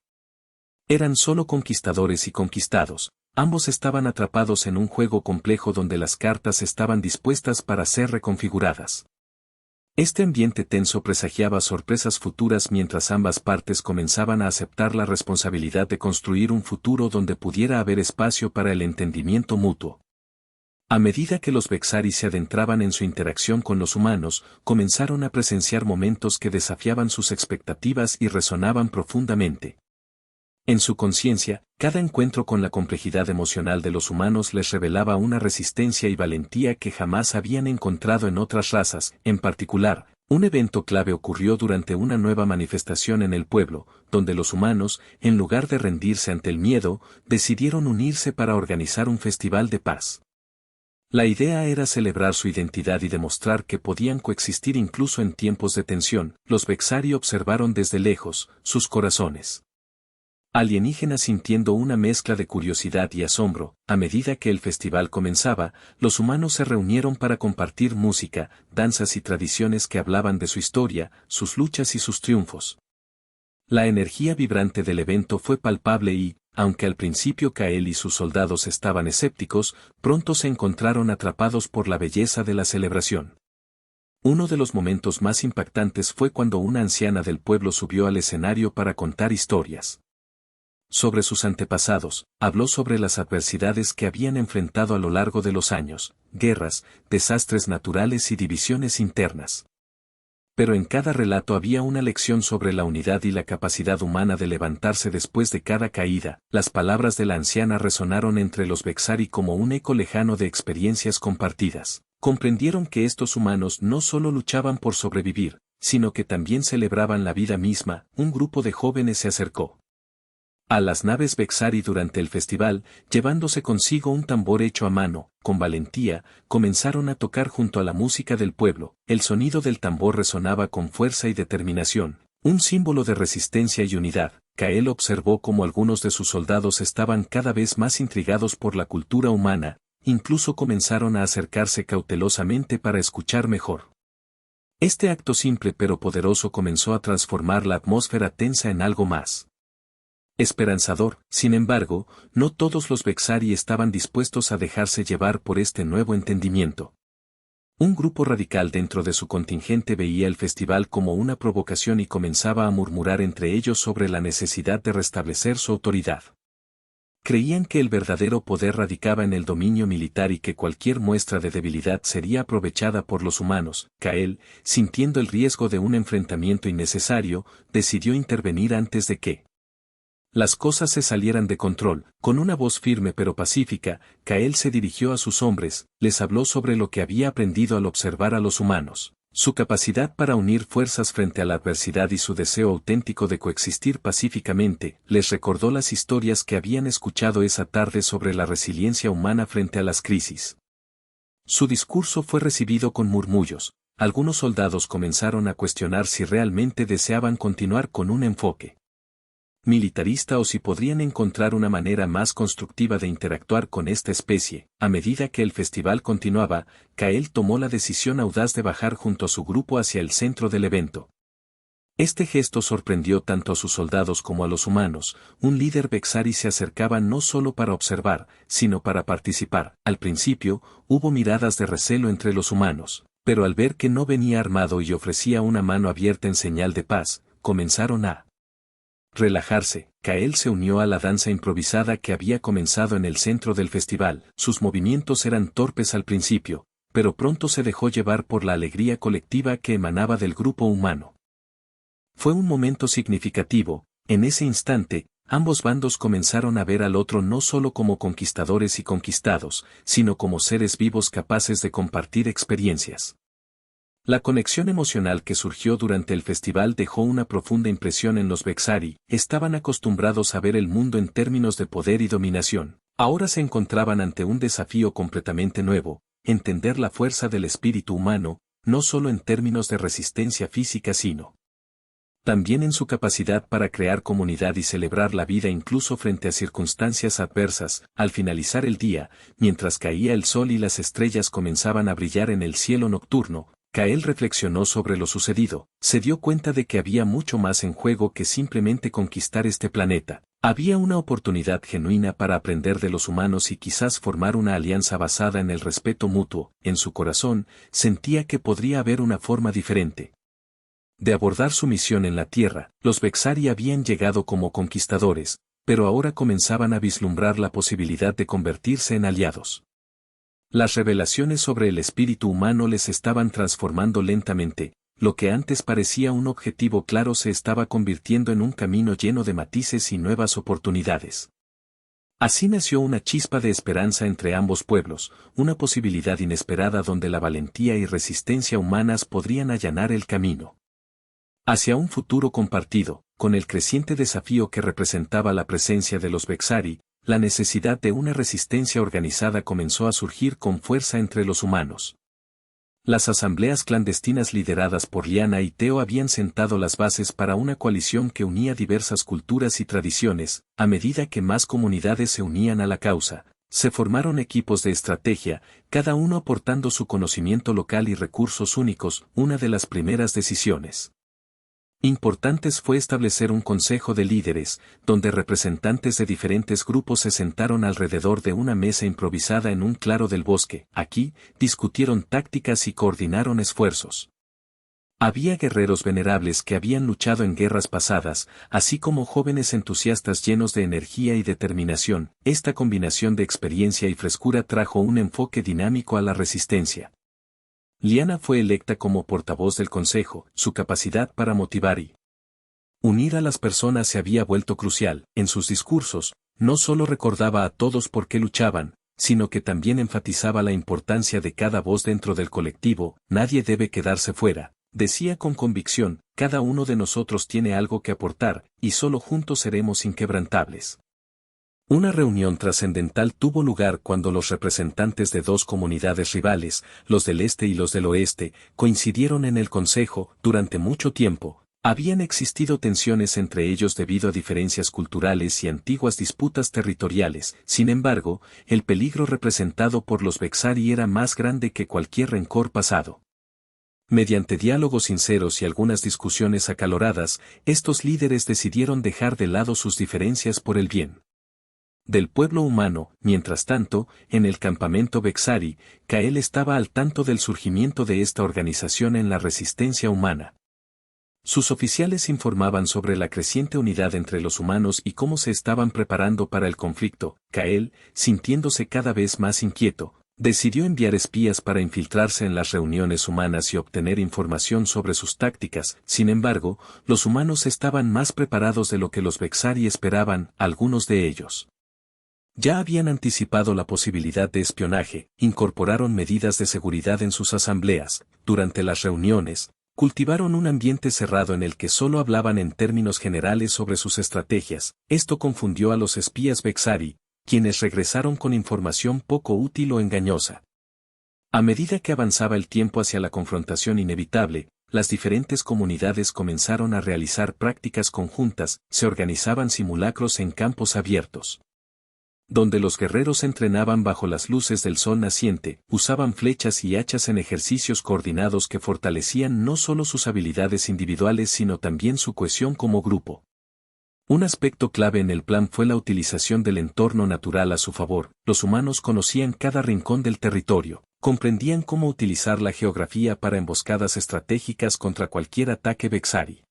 eran solo conquistadores y conquistados, ambos estaban atrapados en un juego complejo donde las cartas estaban dispuestas para ser reconfiguradas. Este ambiente tenso presagiaba sorpresas futuras mientras ambas partes comenzaban a aceptar la responsabilidad de construir un futuro donde pudiera haber espacio para el entendimiento mutuo. A medida que los Vexari se adentraban en su interacción con los humanos, comenzaron a presenciar momentos que desafiaban sus expectativas y resonaban profundamente. En su conciencia, cada encuentro con la complejidad emocional de los humanos les revelaba una resistencia y valentía que jamás habían encontrado en otras razas. En particular, un evento clave ocurrió durante una nueva manifestación en el pueblo, donde los humanos, en lugar de rendirse ante el miedo, decidieron unirse para organizar un festival de paz. La idea era celebrar su identidad y demostrar que podían coexistir incluso en tiempos de tensión. Los Vexari observaron desde lejos, sus corazones alienígenas sintiendo una mezcla de curiosidad y asombro. A medida que el festival comenzaba, los humanos se reunieron para compartir música, danzas y tradiciones que hablaban de su historia, sus luchas y sus triunfos. La energía vibrante del evento fue palpable y, aunque al principio Kael y sus soldados estaban escépticos, pronto se encontraron atrapados por la belleza de la celebración. Uno de los momentos más impactantes fue cuando una anciana del pueblo subió al escenario para contar historias sobre sus antepasados, habló sobre las adversidades que habían enfrentado a lo largo de los años, guerras, desastres naturales y divisiones internas. Pero en cada relato había una lección sobre la unidad y la capacidad humana de levantarse después de cada caída. Las palabras de la anciana resonaron entre los Vexari como un eco lejano de experiencias compartidas. Comprendieron que estos humanos no solo luchaban por sobrevivir, sino que también celebraban la vida misma. Un grupo de jóvenes se acercó a las naves Vexari durante el festival, llevándose consigo un tambor hecho a mano. Con valentía, comenzaron a tocar junto a la música del pueblo. El sonido del tambor resonaba con fuerza y determinación, un símbolo de resistencia y unidad. Kael observó cómo algunos de sus soldados estaban cada vez más intrigados por la cultura humana, incluso comenzaron a acercarse cautelosamente para escuchar mejor. Este acto simple pero poderoso comenzó a transformar la atmósfera tensa en algo más esperanzador. Sin embargo, no todos los Vexari estaban dispuestos a dejarse llevar por este nuevo entendimiento. Un grupo radical dentro de su contingente veía el festival como una provocación y comenzaba a murmurar entre ellos sobre la necesidad de restablecer su autoridad. Creían que el verdadero poder radicaba en el dominio militar y que cualquier muestra de debilidad sería aprovechada por los humanos. Kael, sintiendo el riesgo de un enfrentamiento innecesario, decidió intervenir antes de que las cosas se salieran de control. Con una voz firme pero pacífica, Kael se dirigió a sus hombres, les habló sobre lo que había aprendido al observar a los humanos, su capacidad para unir fuerzas frente a la adversidad y su deseo auténtico de coexistir pacíficamente. Les recordó las historias que habían escuchado esa tarde sobre la resiliencia humana frente a las crisis. Su discurso fue recibido con murmullos. Algunos soldados comenzaron a cuestionar si realmente deseaban continuar con un enfoque militarista o si podrían encontrar una manera más constructiva de interactuar con esta especie. A medida que el festival continuaba, Kael tomó la decisión audaz de bajar junto a su grupo hacia el centro del evento. Este gesto sorprendió tanto a sus soldados como a los humanos. Un líder Vexari se acercaba no solo para observar, sino para participar. Al principio, hubo miradas de recelo entre los humanos, pero al ver que no venía armado y ofrecía una mano abierta en señal de paz, comenzaron a relajarse. Kael se unió a la danza improvisada que había comenzado en el centro del festival. Sus movimientos eran torpes al principio, pero pronto se dejó llevar por la alegría colectiva que emanaba del grupo humano. Fue un momento significativo. En ese instante, ambos bandos comenzaron a ver al otro no solo como conquistadores y conquistados, sino como seres vivos capaces de compartir experiencias. La conexión emocional que surgió durante el festival dejó una profunda impresión en los Vexari. Estaban acostumbrados a ver el mundo en términos de poder y dominación. Ahora se encontraban ante un desafío completamente nuevo, entender la fuerza del espíritu humano, no solo en términos de resistencia física sino también en su capacidad para crear comunidad y celebrar la vida incluso frente a circunstancias adversas. Al finalizar el día, mientras caía el sol y las estrellas comenzaban a brillar en el cielo nocturno, Kael reflexionó sobre lo sucedido, se dio cuenta de que había mucho más en juego que simplemente conquistar este planeta. Había una oportunidad genuina para aprender de los humanos y quizás formar una alianza basada en el respeto mutuo. En su corazón, sentía que podría haber una forma diferente de abordar su misión en la Tierra. Los Vexari habían llegado como conquistadores, pero ahora comenzaban a vislumbrar la posibilidad de convertirse en aliados. Las revelaciones sobre el espíritu humano les estaban transformando lentamente, lo que antes parecía un objetivo claro se estaba convirtiendo en un camino lleno de matices y nuevas oportunidades. Así nació una chispa de esperanza entre ambos pueblos, una posibilidad inesperada donde la valentía y resistencia humanas podrían allanar el camino hacia un futuro compartido. Con el creciente desafío que representaba la presencia de los Vexari, la necesidad de una resistencia organizada comenzó a surgir con fuerza entre los humanos. Las asambleas clandestinas lideradas por Liana y Teo habían sentado las bases para una coalición que unía diversas culturas y tradiciones. A medida que más comunidades se unían a la causa, se formaron equipos de estrategia, cada uno aportando su conocimiento local y recursos únicos. Una de las primeras decisiones importantes fue establecer un consejo de líderes, donde representantes de diferentes grupos se sentaron alrededor de una mesa improvisada en un claro del bosque. Aquí, discutieron tácticas y coordinaron esfuerzos. Había guerreros venerables que habían luchado en guerras pasadas, así como jóvenes entusiastas llenos de energía y determinación. Esta combinación de experiencia y frescura trajo un enfoque dinámico a la resistencia. Liana fue electa como portavoz del consejo. Su capacidad para motivar y unir a las personas se había vuelto crucial. En sus discursos, no solo recordaba a todos por qué luchaban, sino que también enfatizaba la importancia de cada voz dentro del colectivo. Nadie debe quedarse fuera, decía con convicción, cada uno de nosotros tiene algo que aportar, y solo juntos seremos inquebrantables. Una reunión trascendental tuvo lugar cuando los representantes de dos comunidades rivales, los del este y los del oeste, coincidieron en el consejo. Durante mucho tiempo, habían existido tensiones entre ellos debido a diferencias culturales y antiguas disputas territoriales. Sin embargo, el peligro representado por los Vexari era más grande que cualquier rencor pasado. Mediante diálogos sinceros y algunas discusiones acaloradas, estos líderes decidieron dejar de lado sus diferencias por el bien del pueblo humano. Mientras tanto, en el campamento Vexari, Kael estaba al tanto del surgimiento de esta organización en la resistencia humana. Sus oficiales informaban sobre la creciente unidad entre los humanos y cómo se estaban preparando para el conflicto. Kael, sintiéndose cada vez más inquieto, decidió enviar espías para infiltrarse en las reuniones humanas y obtener información sobre sus tácticas. Sin embargo, los humanos estaban más preparados de lo que los Vexari esperaban. Algunos de ellos ya habían anticipado la posibilidad de espionaje, incorporaron medidas de seguridad en sus asambleas. Durante las reuniones, cultivaron un ambiente cerrado en el que solo hablaban en términos generales sobre sus estrategias. Esto confundió a los espías Vexari, quienes regresaron con información poco útil o engañosa. A medida que avanzaba el tiempo hacia la confrontación inevitable, las diferentes comunidades comenzaron a realizar prácticas conjuntas. Se organizaban simulacros en campos abiertos, donde los guerreros entrenaban bajo las luces del sol naciente, usaban flechas y hachas en ejercicios coordinados que fortalecían no solo sus habilidades individuales sino también su cohesión como grupo. Un aspecto clave en el plan fue la utilización del entorno natural a su favor. Los humanos conocían cada rincón del territorio, comprendían cómo utilizar la geografía para emboscadas estratégicas contra cualquier ataque Vexari.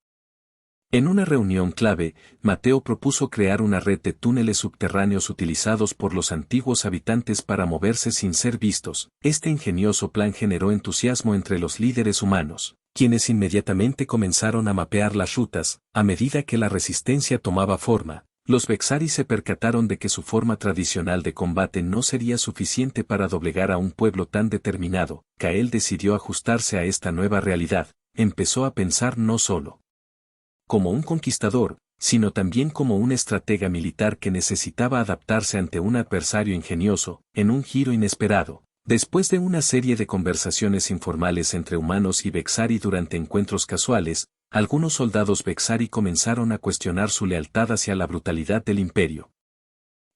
En una reunión clave, Mateo propuso crear una red de túneles subterráneos utilizados por los antiguos habitantes para moverse sin ser vistos. Este ingenioso plan generó entusiasmo entre los líderes humanos, quienes inmediatamente comenzaron a mapear las rutas. A medida que la resistencia tomaba forma, los Vexari se percataron de que su forma tradicional de combate no sería suficiente para doblegar a un pueblo tan determinado. Kael decidió ajustarse a esta nueva realidad. Empezó a pensar no solo como un conquistador, sino también como un estratega militar que necesitaba adaptarse ante un adversario ingenioso. En un giro inesperado, después de una serie de conversaciones informales entre humanos y Vexari durante encuentros casuales, algunos soldados Vexari comenzaron a cuestionar su lealtad hacia la brutalidad del imperio.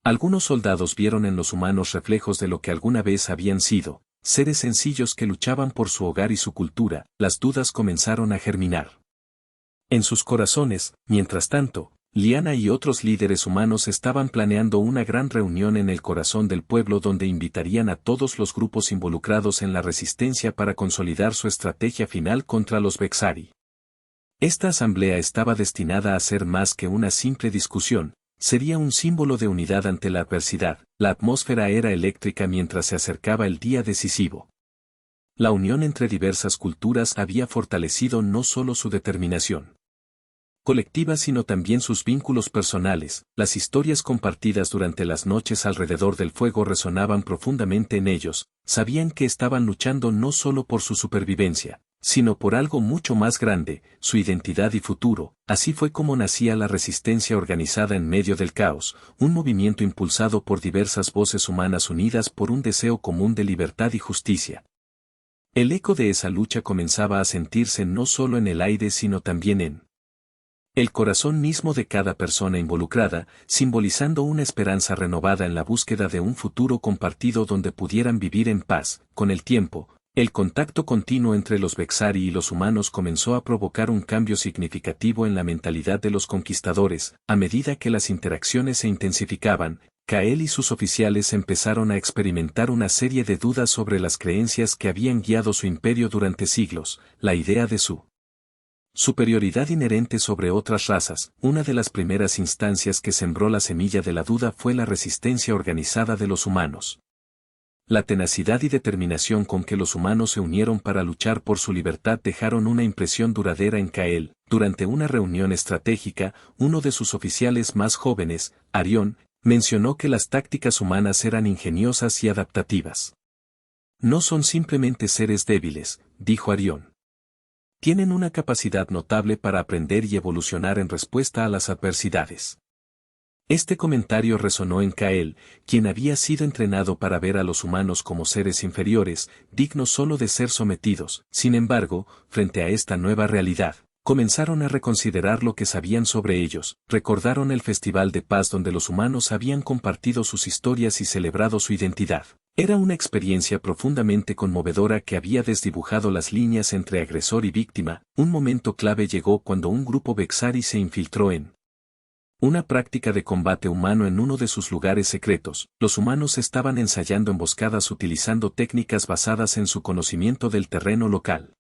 Algunos soldados vieron en los humanos reflejos de lo que alguna vez habían sido. seres sencillos que luchaban por su hogar y su cultura, las dudas comenzaron a germinar. En sus corazones, mientras tanto, Liana y otros líderes humanos estaban planeando una gran reunión en el corazón del pueblo donde invitarían a todos los grupos involucrados en la resistencia para consolidar su estrategia final contra los Vexari. Esta asamblea estaba destinada a ser más que una simple discusión, sería un símbolo de unidad ante la adversidad. La atmósfera era eléctrica mientras se acercaba el día decisivo. La unión entre diversas culturas había fortalecido no solo su determinación colectiva sino también sus vínculos personales. Las historias compartidas durante las noches alrededor del fuego resonaban profundamente en ellos, sabían que estaban luchando no solo por su supervivencia, sino por algo mucho más grande, su identidad y futuro. Así fue como nacía la resistencia organizada en medio del caos, un movimiento impulsado por diversas voces humanas unidas por un deseo común de libertad y justicia. El eco de esa lucha comenzaba a sentirse no solo en el aire sino también en el corazón mismo de cada persona involucrada, simbolizando una esperanza renovada en la búsqueda de un futuro compartido donde pudieran vivir en paz. Con el tiempo, el contacto continuo entre los Vexari y los humanos comenzó a provocar un cambio significativo en la mentalidad de los conquistadores. A medida que las interacciones se intensificaban, Kael y sus oficiales empezaron a experimentar una serie de dudas sobre las creencias que habían guiado su imperio durante siglos, la idea de su superioridad inherente sobre otras razas. Una de las primeras instancias que sembró la semilla de la duda fue la resistencia organizada de los humanos. La tenacidad y determinación con que los humanos se unieron para luchar por su libertad dejaron una impresión duradera en Kael. Durante una reunión estratégica, uno de sus oficiales más jóvenes, Arión, mencionó que las tácticas humanas eran ingeniosas y adaptativas. No son simplemente seres débiles, dijo Arión. Tienen una capacidad notable para aprender y evolucionar en respuesta a las adversidades. Este comentario resonó en Kael, quien había sido entrenado para ver a los humanos como seres inferiores, dignos solo de ser sometidos. Sin embargo, frente a esta nueva realidad, comenzaron a reconsiderar lo que sabían sobre ellos. Recordaron el festival de paz donde los humanos habían compartido sus historias y celebrado su identidad. Era una experiencia profundamente conmovedora que había desdibujado las líneas entre agresor y víctima. Un momento clave llegó cuando un grupo Vexari se infiltró en una práctica de combate humano en uno de sus lugares secretos. Los humanos estaban ensayando emboscadas utilizando técnicas basadas en su conocimiento del terreno local.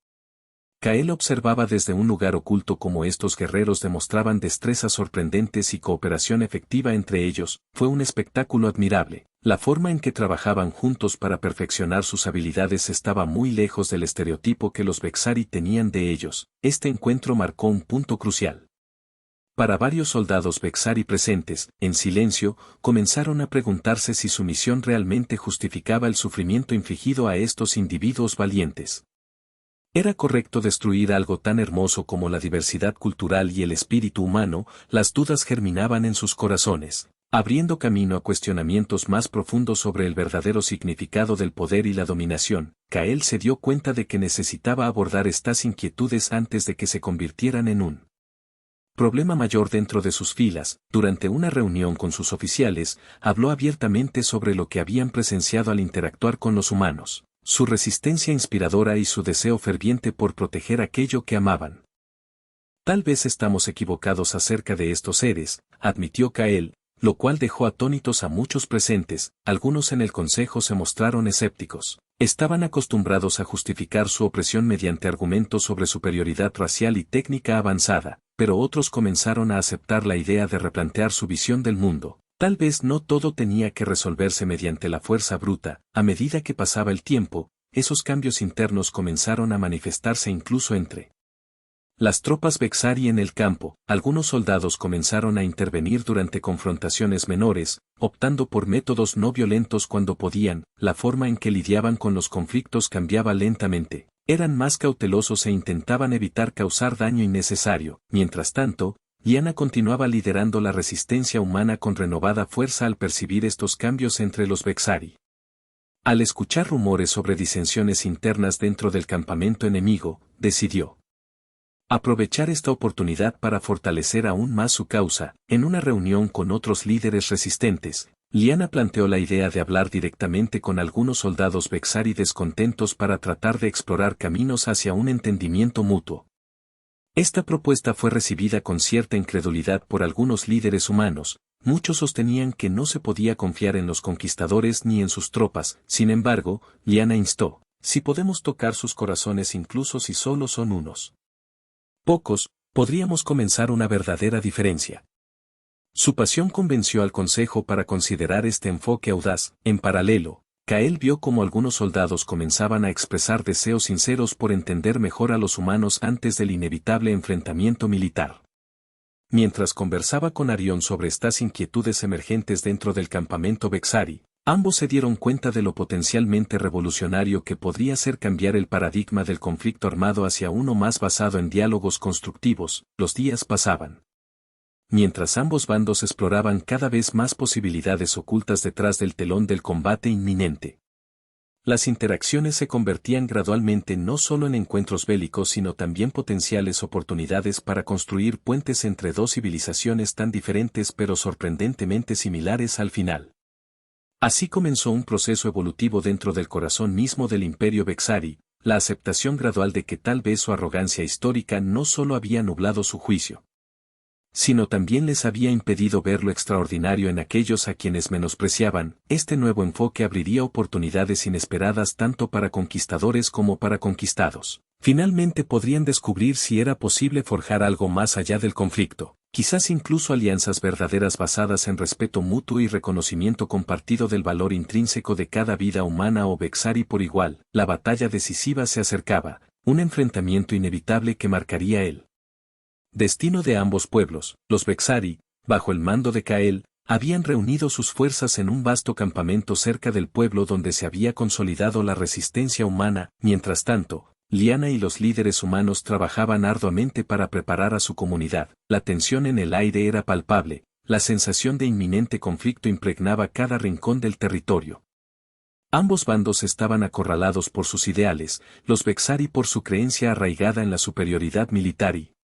Kael observaba desde un lugar oculto cómo estos guerreros demostraban destrezas sorprendentes y cooperación efectiva entre ellos. Fue un espectáculo admirable. La forma en que trabajaban juntos para perfeccionar sus habilidades estaba muy lejos del estereotipo que los Vexari tenían de ellos. Este encuentro marcó un punto crucial. Para varios soldados Vexari presentes, en silencio, comenzaron a preguntarse si su misión realmente justificaba el sufrimiento infligido a estos individuos valientes. ¿Era correcto destruir algo tan hermoso como la diversidad cultural y el espíritu humano? Las dudas germinaban en sus corazones, abriendo camino a cuestionamientos más profundos sobre el verdadero significado del poder y la dominación. Kael se dio cuenta de que necesitaba abordar estas inquietudes antes de que se convirtieran en un problema mayor dentro de sus filas. Durante una reunión con sus oficiales, habló abiertamente sobre lo que habían presenciado al interactuar con los humanos, su resistencia inspiradora y su deseo ferviente por proteger aquello que amaban. Tal vez estamos equivocados acerca de estos seres, admitió Kael, lo cual dejó atónitos a muchos presentes. Algunos en el consejo se mostraron escépticos. Estaban acostumbrados a justificar su opresión mediante argumentos sobre superioridad racial y técnica avanzada, pero otros comenzaron a aceptar la idea de replantear su visión del mundo. Tal vez no todo tenía que resolverse mediante la fuerza bruta. A medida que pasaba el tiempo, esos cambios internos comenzaron a manifestarse incluso entre las tropas Vexari en el campo. Algunos soldados comenzaron a intervenir durante confrontaciones menores, optando por métodos no violentos cuando podían. La forma en que lidiaban con los conflictos cambiaba lentamente. Eran más cautelosos e intentaban evitar causar daño innecesario. Mientras tanto, Liana continuaba liderando la resistencia humana con renovada fuerza al percibir estos cambios entre los Vexari. Al escuchar rumores sobre disensiones internas dentro del campamento enemigo, decidió aprovechar esta oportunidad para fortalecer aún más su causa. En una reunión con otros líderes resistentes, Liana planteó la idea de hablar directamente con algunos soldados Vexari descontentos para tratar de explorar caminos hacia un entendimiento mutuo. Esta propuesta fue recibida con cierta incredulidad por algunos líderes humanos. Muchos sostenían que no se podía confiar en los conquistadores ni en sus tropas. Sin embargo, Liana instó: si podemos tocar sus corazones incluso si solo son unos pocos, podríamos comenzar una verdadera diferencia. Su pasión convenció al consejo para considerar este enfoque audaz. En paralelo, Kael vio cómo algunos soldados comenzaban a expresar deseos sinceros por entender mejor a los humanos antes del inevitable enfrentamiento militar. Mientras conversaba con Arión sobre estas inquietudes emergentes dentro del campamento Vexari, ambos se dieron cuenta de lo potencialmente revolucionario que podría ser cambiar el paradigma del conflicto armado hacia uno más basado en diálogos constructivos. Los días pasaban. Mientras ambos bandos exploraban cada vez más posibilidades ocultas detrás del telón del combate inminente. Las interacciones se convertían gradualmente no solo en encuentros bélicos sino también potenciales oportunidades para construir puentes entre dos civilizaciones tan diferentes pero sorprendentemente similares al final. Así comenzó un proceso evolutivo dentro del corazón mismo del Imperio Vexari, la aceptación gradual de que tal vez su arrogancia histórica no solo había nublado su juicio, sino también les había impedido ver lo extraordinario en aquellos a quienes menospreciaban. Este nuevo enfoque abriría oportunidades inesperadas tanto para conquistadores como para conquistados. Finalmente podrían descubrir si era posible forjar algo más allá del conflicto, quizás incluso alianzas verdaderas basadas en respeto mutuo y reconocimiento compartido del valor intrínseco de cada vida humana o Vexari por igual. La batalla decisiva se acercaba, un enfrentamiento inevitable que marcaría el destino de ambos pueblos. Los Vexari, bajo el mando de Kael, habían reunido sus fuerzas en un vasto campamento cerca del pueblo donde se había consolidado la resistencia humana. Mientras tanto, Liana y los líderes humanos trabajaban arduamente para preparar a su comunidad. La tensión en el aire era palpable, la sensación de inminente conflicto impregnaba cada rincón del territorio. Ambos bandos estaban acorralados por sus ideales, los Vexari por su creencia arraigada en la superioridad militar y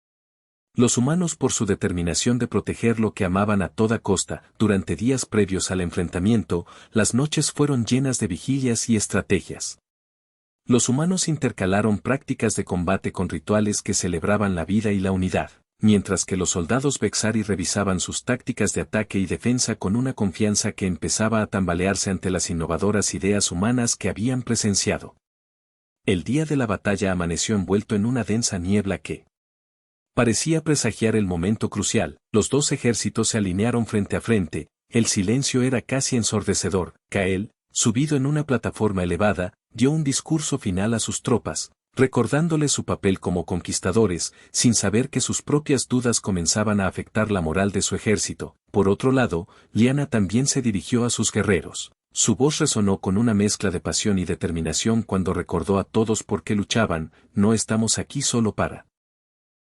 los humanos por su determinación de proteger lo que amaban a toda costa. Durante días previos al enfrentamiento, las noches fueron llenas de vigilias y estrategias. Los humanos intercalaron prácticas de combate con rituales que celebraban la vida y la unidad, mientras que los soldados Vexari revisaban sus tácticas de ataque y defensa con una confianza que empezaba a tambalearse ante las innovadoras ideas humanas que habían presenciado. El día de la batalla amaneció envuelto en una densa niebla que parecía presagiar el momento crucial. Los dos ejércitos se alinearon frente a frente, el silencio era casi ensordecedor. Kael, subido en una plataforma elevada, dio un discurso final a sus tropas, recordándoles su papel como conquistadores, sin saber que sus propias dudas comenzaban a afectar la moral de su ejército. Por otro lado, Liana también se dirigió a sus guerreros. Su voz resonó con una mezcla de pasión y determinación cuando recordó a todos por qué luchaban: no estamos aquí solo para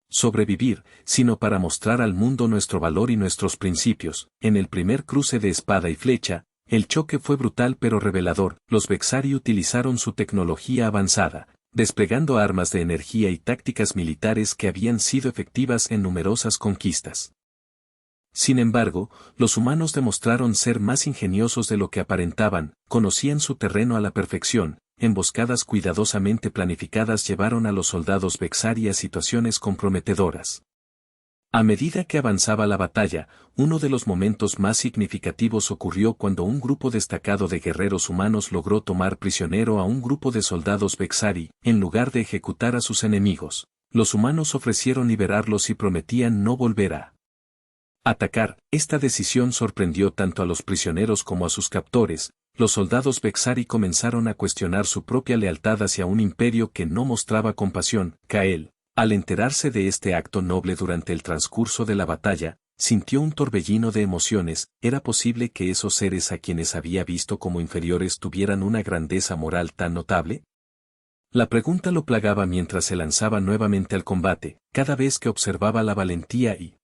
sobrevivir, sino para mostrar al mundo nuestro valor y nuestros principios. En el primer cruce de espada y flecha, el choque fue brutal pero revelador. Los Vexari utilizaron su tecnología avanzada, desplegando armas de energía y tácticas militares que habían sido efectivas en numerosas conquistas. Sin embargo, los humanos demostraron ser más ingeniosos de lo que aparentaban, conocían su terreno a la perfección. Emboscadas cuidadosamente planificadas llevaron a los soldados Vexari a situaciones comprometedoras. A medida que avanzaba la batalla, uno de los momentos más significativos ocurrió cuando un grupo destacado de guerreros humanos logró tomar prisionero a un grupo de soldados Vexari. En lugar de ejecutar a sus enemigos, los humanos ofrecieron liberarlos y prometían no volver a atacar. Esta decisión sorprendió tanto a los prisioneros como a sus captores. Los soldados Vexari comenzaron a cuestionar su propia lealtad hacia un imperio que no mostraba compasión. Kael, al enterarse de este acto noble durante el transcurso de la batalla, sintió un torbellino de emociones. ¿Era posible que esos seres a quienes había visto como inferiores tuvieran una grandeza moral tan notable? La pregunta lo plagaba mientras se lanzaba nuevamente al combate. Cada vez que observaba la valentía y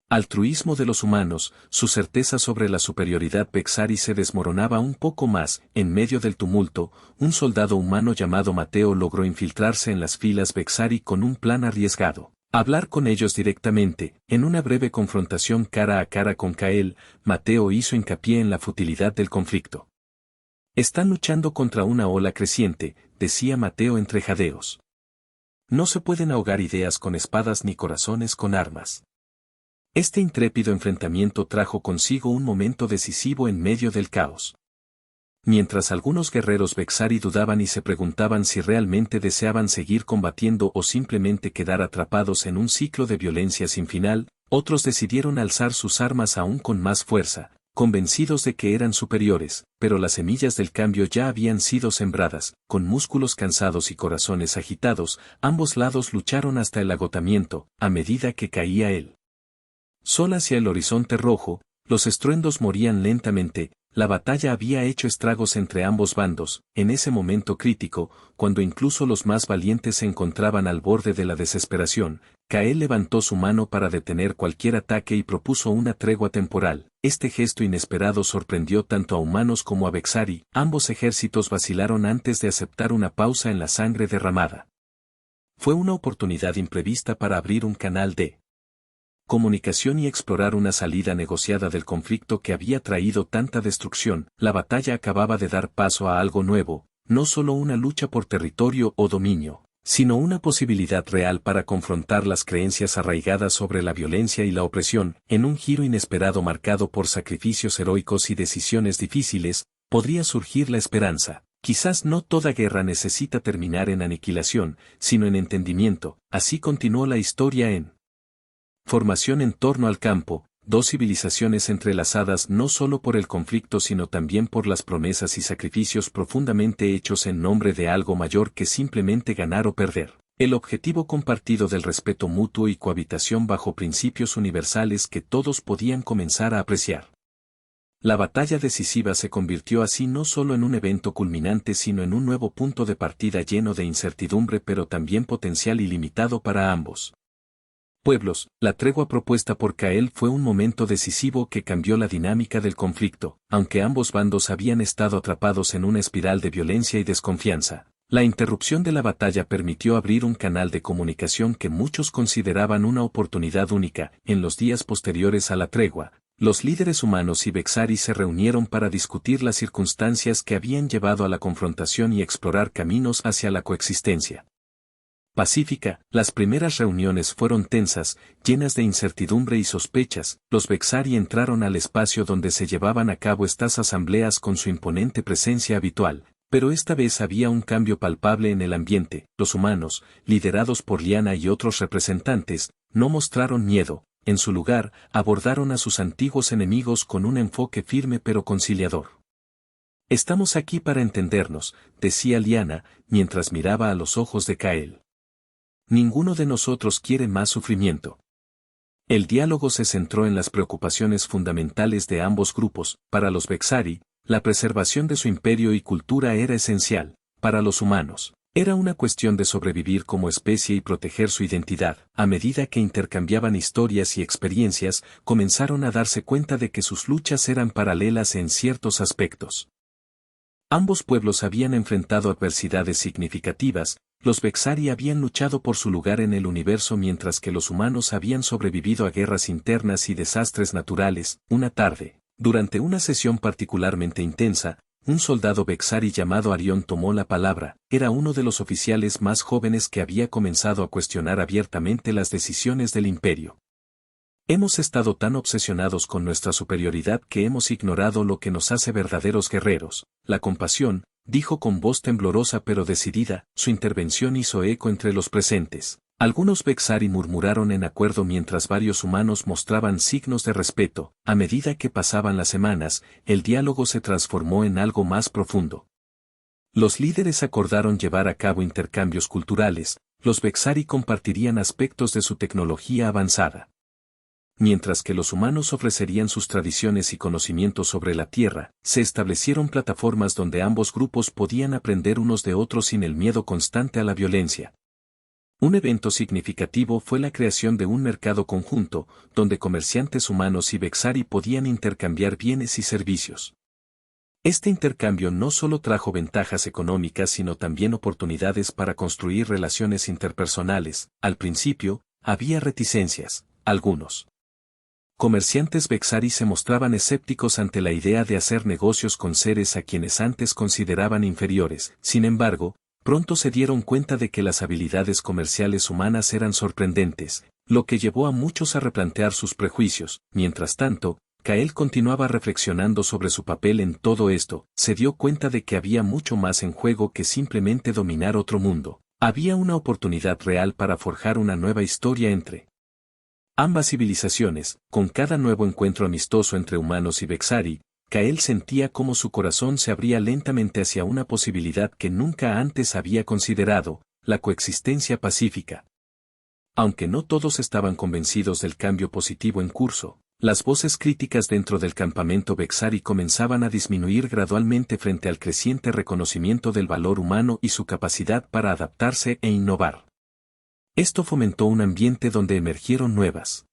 altruismo de los humanos, su certeza sobre la superioridad Vexari se desmoronaba un poco más. En medio del tumulto, un soldado humano llamado Mateo logró infiltrarse en las filas Vexari con un plan arriesgado. Hablar con ellos directamente, en una breve confrontación cara a cara con Kael, Mateo hizo hincapié en la futilidad del conflicto. Están luchando contra una ola creciente, decía Mateo entre jadeos. No se pueden ahogar ideas con espadas ni corazones con armas. Este intrépido enfrentamiento trajo consigo un momento decisivo en medio del caos. Mientras algunos guerreros Vexari dudaban y se preguntaban si realmente deseaban seguir combatiendo o simplemente quedar atrapados en un ciclo de violencia sin final, otros decidieron alzar sus armas aún con más fuerza, convencidos de que eran superiores, pero las semillas del cambio ya habían sido sembradas. Con músculos cansados y corazones agitados, ambos lados lucharon hasta el agotamiento, a medida que caía el sol hacia el horizonte rojo. Los estruendos morían lentamente. La batalla había hecho estragos entre ambos bandos. En ese momento crítico, cuando incluso los más valientes se encontraban al borde de la desesperación, Kael levantó su mano para detener cualquier ataque y propuso una tregua temporal. Este gesto inesperado sorprendió tanto a humanos como a Vexari. Ambos ejércitos vacilaron antes de aceptar una pausa en la sangre derramada. Fue una oportunidad imprevista para abrir un canal de comunicación y explorar una salida negociada del conflicto que había traído tanta destrucción. La batalla acababa de dar paso a algo nuevo, no solo una lucha por territorio o dominio, sino una posibilidad real para confrontar las creencias arraigadas sobre la violencia y la opresión. En un giro inesperado marcado por sacrificios heroicos y decisiones difíciles, podría surgir la esperanza. Quizás no toda guerra necesita terminar en aniquilación, sino en entendimiento. Así continuó la historia en formación en torno al campo, dos civilizaciones entrelazadas no solo por el conflicto sino también por las promesas y sacrificios profundamente hechos en nombre de algo mayor que simplemente ganar o perder. El objetivo compartido del respeto mutuo y cohabitación bajo principios universales que todos podían comenzar a apreciar. La batalla decisiva se convirtió así no solo en un evento culminante sino en un nuevo punto de partida lleno de incertidumbre pero también potencial ilimitado para ambos pueblos. La tregua propuesta por Kael fue un momento decisivo que cambió la dinámica del conflicto. Aunque ambos bandos habían estado atrapados en una espiral de violencia y desconfianza, la interrupción de la batalla permitió abrir un canal de comunicación que muchos consideraban una oportunidad única. En los días posteriores a la tregua, los líderes humanos y Vexari se reunieron para discutir las circunstancias que habían llevado a la confrontación y explorar caminos hacia la coexistencia pacífica. Las primeras reuniones fueron tensas, llenas de incertidumbre y sospechas. Los Vexari entraron al espacio donde se llevaban a cabo estas asambleas con su imponente presencia habitual, pero esta vez había un cambio palpable en el ambiente. Los humanos, liderados por Liana y otros representantes, no mostraron miedo. En su lugar, abordaron a sus antiguos enemigos con un enfoque firme pero conciliador. Estamos aquí para entendernos, decía Liana, mientras miraba a los ojos de Kael. Ninguno de nosotros quiere más sufrimiento. El diálogo se centró en las preocupaciones fundamentales de ambos grupos. Para los Vexari, la preservación de su imperio y cultura era esencial. Para los humanos, era una cuestión de sobrevivir como especie y proteger su identidad. A medida que intercambiaban historias y experiencias, comenzaron a darse cuenta de que sus luchas eran paralelas en ciertos aspectos. Ambos pueblos habían enfrentado adversidades significativas. Los Vexari habían luchado por su lugar en el universo mientras que los humanos habían sobrevivido a guerras internas y desastres naturales. Una tarde, durante una sesión particularmente intensa, un soldado Vexari llamado Arión tomó la palabra. Era uno de los oficiales más jóvenes que había comenzado a cuestionar abiertamente las decisiones del imperio. Hemos estado tan obsesionados con nuestra superioridad que hemos ignorado lo que nos hace verdaderos guerreros. La compasión, dijo con voz temblorosa pero decidida. Su intervención hizo eco entre los presentes. Algunos Vexari murmuraron en acuerdo mientras varios humanos mostraban signos de respeto. A medida que pasaban las semanas, el diálogo se transformó en algo más profundo. Los líderes acordaron llevar a cabo intercambios culturales. Los Vexari compartirían aspectos de su tecnología avanzada, mientras que los humanos ofrecerían sus tradiciones y conocimientos sobre la Tierra. Se establecieron plataformas donde ambos grupos podían aprender unos de otros sin el miedo constante a la violencia. Un evento significativo fue la creación de un mercado conjunto, donde comerciantes humanos y Vexari podían intercambiar bienes y servicios. Este intercambio no solo trajo ventajas económicas sino también oportunidades para construir relaciones interpersonales. Al principio, había reticencias. Algunos comerciantes Bexari se mostraban escépticos ante la idea de hacer negocios con seres a quienes antes consideraban inferiores. Sin embargo, pronto se dieron cuenta de que las habilidades comerciales humanas eran sorprendentes, lo que llevó a muchos a replantear sus prejuicios. Mientras tanto, Kael continuaba reflexionando sobre su papel en todo esto. Se dio cuenta de que había mucho más en juego que simplemente dominar otro mundo. Había una oportunidad real para forjar una nueva historia entre ambas civilizaciones. Con cada nuevo encuentro amistoso entre humanos y Bexari, Kael sentía cómo su corazón se abría lentamente hacia una posibilidad que nunca antes había considerado: la coexistencia pacífica. Aunque no todos estaban convencidos del cambio positivo en curso, las voces críticas dentro del campamento Bexari comenzaban a disminuir gradualmente frente al creciente reconocimiento del valor humano y su capacidad para adaptarse e innovar. Esto fomentó un ambiente donde emergieron nuevas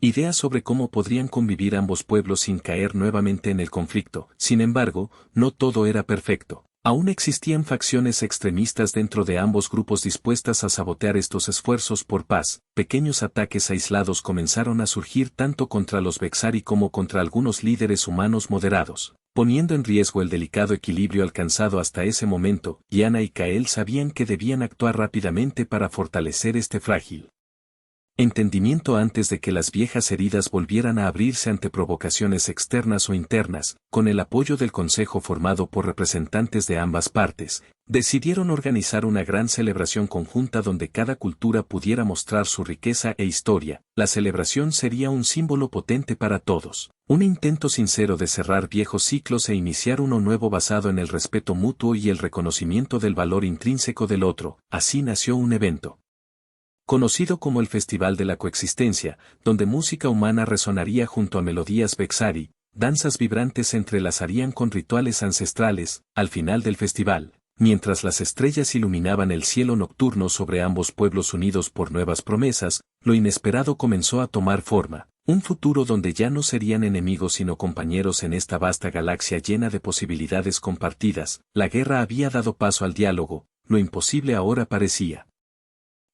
ideas sobre cómo podrían convivir ambos pueblos sin caer nuevamente en el conflicto. Sin embargo, no todo era perfecto. Aún existían facciones extremistas dentro de ambos grupos dispuestas a sabotear estos esfuerzos por paz. Pequeños ataques aislados comenzaron a surgir tanto contra los Bexari como contra algunos líderes humanos moderados, poniendo en riesgo el delicado equilibrio alcanzado hasta ese momento. Diana y Kael sabían que debían actuar rápidamente para fortalecer este frágil entendimiento antes de que las viejas heridas volvieran a abrirse ante provocaciones externas o internas. Con el apoyo del consejo formado por representantes de ambas partes, decidieron organizar una gran celebración conjunta donde cada cultura pudiera mostrar su riqueza e historia. La celebración sería un símbolo potente para todos, un intento sincero de cerrar viejos ciclos e iniciar uno nuevo basado en el respeto mutuo y el reconocimiento del valor intrínseco del otro. Así nació un evento conocido como el Festival de la Coexistencia, donde música humana resonaría junto a melodías Bexari, danzas vibrantes se entrelazarían con rituales ancestrales. Al final del festival, mientras las estrellas iluminaban el cielo nocturno sobre ambos pueblos unidos por nuevas promesas, lo inesperado comenzó a tomar forma: un futuro donde ya no serían enemigos sino compañeros en esta vasta galaxia llena de posibilidades compartidas. La guerra había dado paso al diálogo. Lo imposible ahora parecía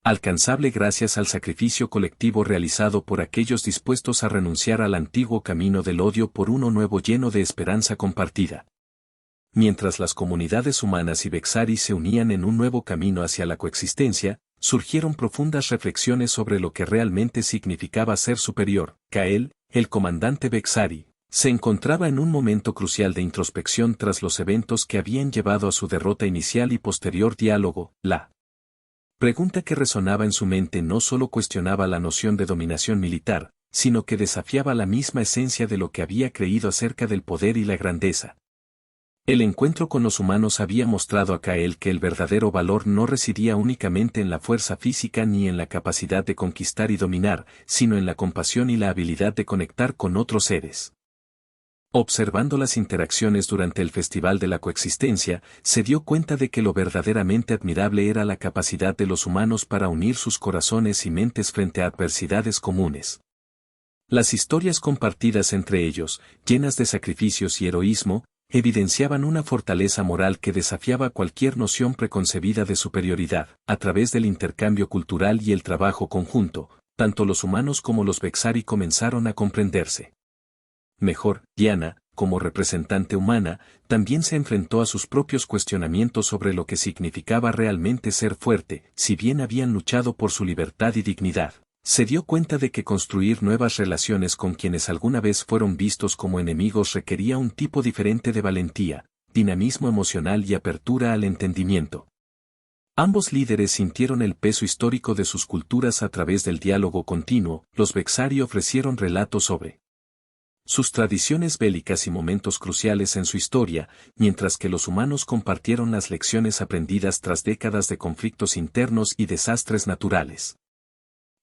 alcanzable gracias al sacrificio colectivo realizado por aquellos dispuestos a renunciar al antiguo camino del odio por uno nuevo lleno de esperanza compartida. Mientras las comunidades humanas y Bexari se unían en un nuevo camino hacia la coexistencia, surgieron profundas reflexiones sobre lo que realmente significaba ser superior. Kael, el comandante Bexari, se encontraba en un momento crucial de introspección tras los eventos que habían llevado a su derrota inicial y posterior diálogo. La pregunta que resonaba en su mente no solo cuestionaba la noción de dominación militar, sino que desafiaba la misma esencia de lo que había creído acerca del poder y la grandeza. El encuentro con los humanos había mostrado a Kael que el verdadero valor no residía únicamente en la fuerza física ni en la capacidad de conquistar y dominar, sino en la compasión y la habilidad de conectar con otros seres. Observando las interacciones durante el Festival de la Coexistencia, se dio cuenta de que lo verdaderamente admirable era la capacidad de los humanos para unir sus corazones y mentes frente a adversidades comunes. Las historias compartidas entre ellos, llenas de sacrificios y heroísmo, evidenciaban una fortaleza moral que desafiaba cualquier noción preconcebida de superioridad. A través del intercambio cultural y el trabajo conjunto, tanto los humanos como los Bexari comenzaron a comprenderse mejor. Diana, como representante humana, también se enfrentó a sus propios cuestionamientos sobre lo que significaba realmente ser fuerte. Si bien habían luchado por su libertad y dignidad, se dio cuenta de que construir nuevas relaciones con quienes alguna vez fueron vistos como enemigos requería un tipo diferente de valentía, dinamismo emocional y apertura al entendimiento. Ambos líderes sintieron el peso histórico de sus culturas a través del diálogo continuo. Los Bexari ofrecieron relatos sobre sus tradiciones bélicas y momentos cruciales en su historia, mientras que los humanos compartieron las lecciones aprendidas tras décadas de conflictos internos y desastres naturales.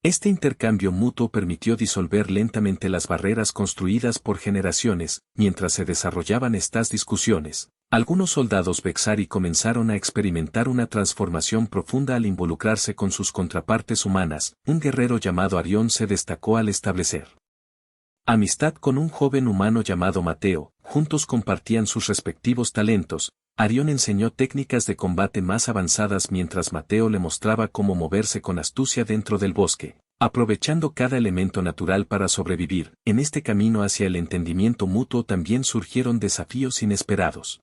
Este intercambio mutuo permitió disolver lentamente las barreras construidas por generaciones. Mientras se desarrollaban estas discusiones, algunos soldados Bexari comenzaron a experimentar una transformación profunda al involucrarse con sus contrapartes humanas. Un guerrero llamado Arión se destacó al establecer amistad con un joven humano llamado Mateo. Juntos compartían sus respectivos talentos, Arión enseñó técnicas de combate más avanzadas mientras Mateo le mostraba cómo moverse con astucia dentro del bosque, aprovechando cada elemento natural para sobrevivir. En este camino hacia el entendimiento mutuo también surgieron desafíos inesperados.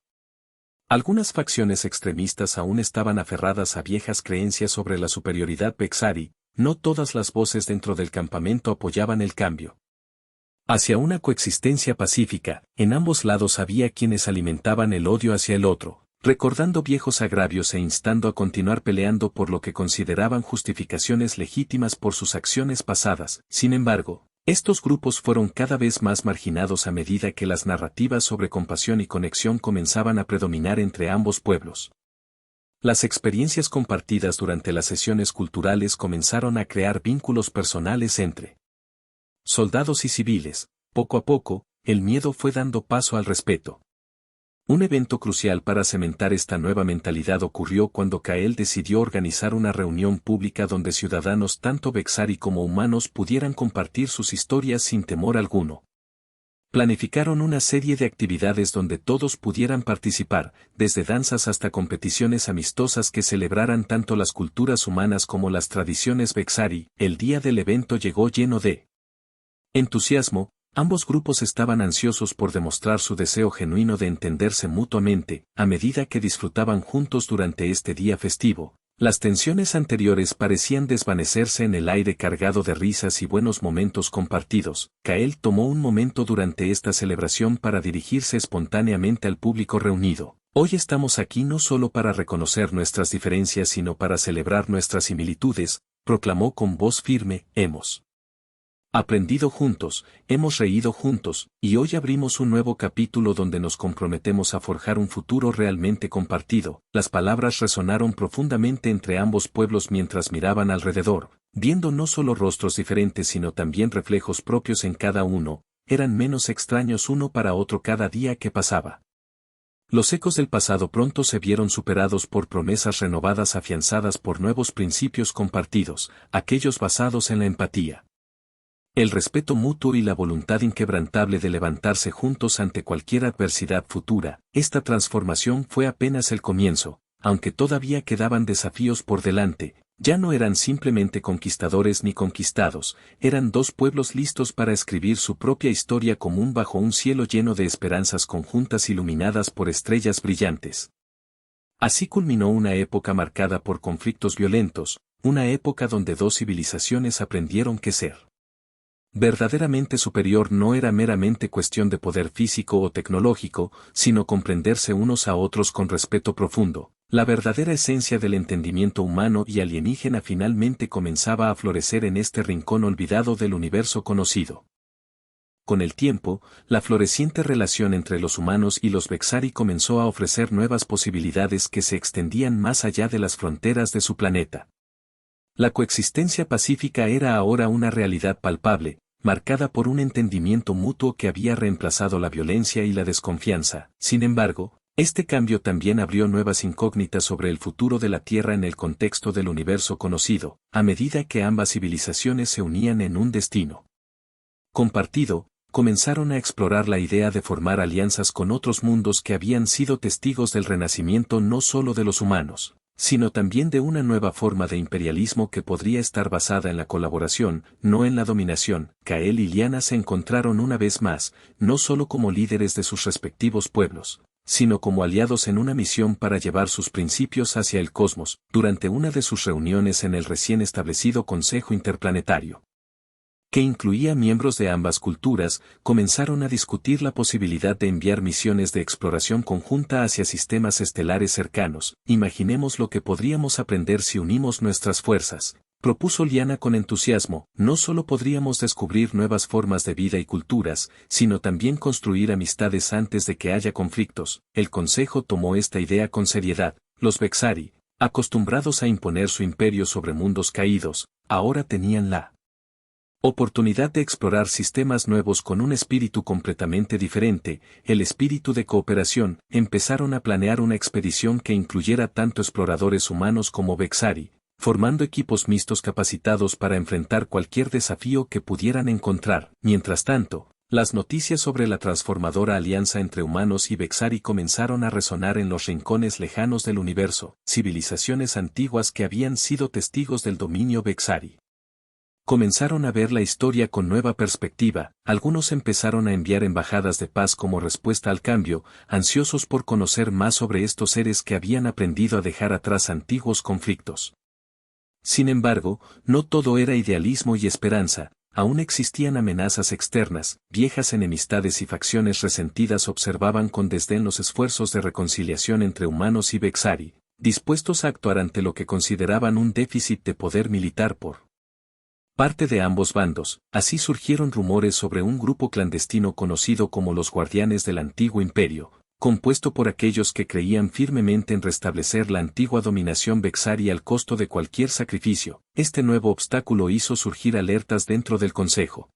Algunas facciones extremistas aún estaban aferradas a viejas creencias sobre la superioridad Bexari, no todas las voces dentro del campamento apoyaban el cambio. Hacia una coexistencia pacífica, en ambos lados había quienes alimentaban el odio hacia el otro, recordando viejos agravios e instando a continuar peleando por lo que consideraban justificaciones legítimas por sus acciones pasadas. Sin embargo, estos grupos fueron cada vez más marginados a medida que las narrativas sobre compasión y conexión comenzaban a predominar entre ambos pueblos. Las experiencias compartidas durante las sesiones culturales comenzaron a crear vínculos personales entre soldados y civiles. Poco a poco, el miedo fue dando paso al respeto. Un evento crucial para cementar esta nueva mentalidad ocurrió cuando Kael decidió organizar una reunión pública donde ciudadanos tanto Bexari como humanos pudieran compartir sus historias sin temor alguno. Planificaron una serie de actividades donde todos pudieran participar, desde danzas hasta competiciones amistosas que celebraran tanto las culturas humanas como las tradiciones Bexari. El día del evento llegó lleno de entusiasmo. Ambos grupos estaban ansiosos por demostrar su deseo genuino de entenderse mutuamente. A medida que disfrutaban juntos durante este día festivo, las tensiones anteriores parecían desvanecerse en el aire cargado de risas y buenos momentos compartidos. Kael tomó un momento durante esta celebración para dirigirse espontáneamente al público reunido. Hoy estamos aquí no solo para reconocer nuestras diferencias sino para celebrar nuestras similitudes, proclamó con voz firme. Hemos aprendido juntos, hemos reído juntos, y hoy abrimos un nuevo capítulo donde nos comprometemos a forjar un futuro realmente compartido. Las palabras resonaron profundamente entre ambos pueblos mientras miraban alrededor, viendo no solo rostros diferentes sino también reflejos propios en cada uno. Eran menos extraños uno para otro cada día que pasaba. Los ecos del pasado pronto se vieron superados por promesas renovadas afianzadas por nuevos principios compartidos, aquellos basados en la empatía, el respeto mutuo y la voluntad inquebrantable de levantarse juntos ante cualquier adversidad futura. Esta transformación fue apenas el comienzo, aunque todavía quedaban desafíos por delante. Ya no eran simplemente conquistadores ni conquistados, eran dos pueblos listos para escribir su propia historia común bajo un cielo lleno de esperanzas conjuntas iluminadas por estrellas brillantes. Así culminó una época marcada por conflictos violentos, una época donde dos civilizaciones aprendieron que ser verdaderamente superior no era meramente cuestión de poder físico o tecnológico, sino comprenderse unos a otros con respeto profundo. La verdadera esencia del entendimiento humano y alienígena finalmente comenzaba a florecer en este rincón olvidado del universo conocido. Con el tiempo, la floreciente relación entre los humanos y los Bexari comenzó a ofrecer nuevas posibilidades que se extendían más allá de las fronteras de su planeta. La coexistencia pacífica era ahora una realidad palpable, marcada por un entendimiento mutuo que había reemplazado la violencia y la desconfianza. Sin embargo, este cambio también abrió nuevas incógnitas sobre el futuro de la Tierra en el contexto del universo conocido, a medida que ambas civilizaciones se unían en un destino compartido. Comenzaron a explorar la idea de formar alianzas con otros mundos que habían sido testigos del renacimiento no solo de los humanos, sino también de una nueva forma de imperialismo que podría estar basada en la colaboración, no en la dominación. Kael y Liana se encontraron una vez más, no solo como líderes de sus respectivos pueblos, sino como aliados en una misión para llevar sus principios hacia el cosmos. Durante una de sus reuniones en el recién establecido Consejo Interplanetario, que incluía miembros de ambas culturas, comenzaron a discutir la posibilidad de enviar misiones de exploración conjunta hacia sistemas estelares cercanos. Imaginemos lo que podríamos aprender si unimos nuestras fuerzas, propuso Liana con entusiasmo. No solo podríamos descubrir nuevas formas de vida y culturas, sino también construir amistades antes de que haya conflictos. El Consejo tomó esta idea con seriedad. Los Bexari, acostumbrados a imponer su imperio sobre mundos caídos, ahora tenían la oportunidad de explorar sistemas nuevos con un espíritu completamente diferente, el espíritu de cooperación. Empezaron a planear una expedición que incluyera tanto exploradores humanos como Bexari, formando equipos mixtos capacitados para enfrentar cualquier desafío que pudieran encontrar. Mientras tanto, Las noticias sobre la transformadora alianza entre humanos y Vexari comenzaron a resonar en los rincones lejanos del universo, civilizaciones antiguas que habían sido testigos del dominio Vexari. Comenzaron a ver la historia con nueva perspectiva, algunos empezaron a enviar embajadas de paz como respuesta al cambio, ansiosos por conocer más sobre estos seres que habían aprendido a dejar atrás antiguos conflictos. Sin embargo, no todo era idealismo y esperanza. Aún existían amenazas externas, viejas enemistades y facciones resentidas observaban con desdén los esfuerzos de reconciliación entre humanos y Vexari, dispuestos a actuar ante lo que consideraban un déficit de poder militar por parte de ambos bandos. Así surgieron rumores sobre un grupo clandestino conocido como los Guardianes del Antiguo Imperio, compuesto por aquellos que creían firmemente en restablecer la antigua dominación Vexari al costo de cualquier sacrificio. Este nuevo obstáculo hizo surgir alertas dentro del Consejo.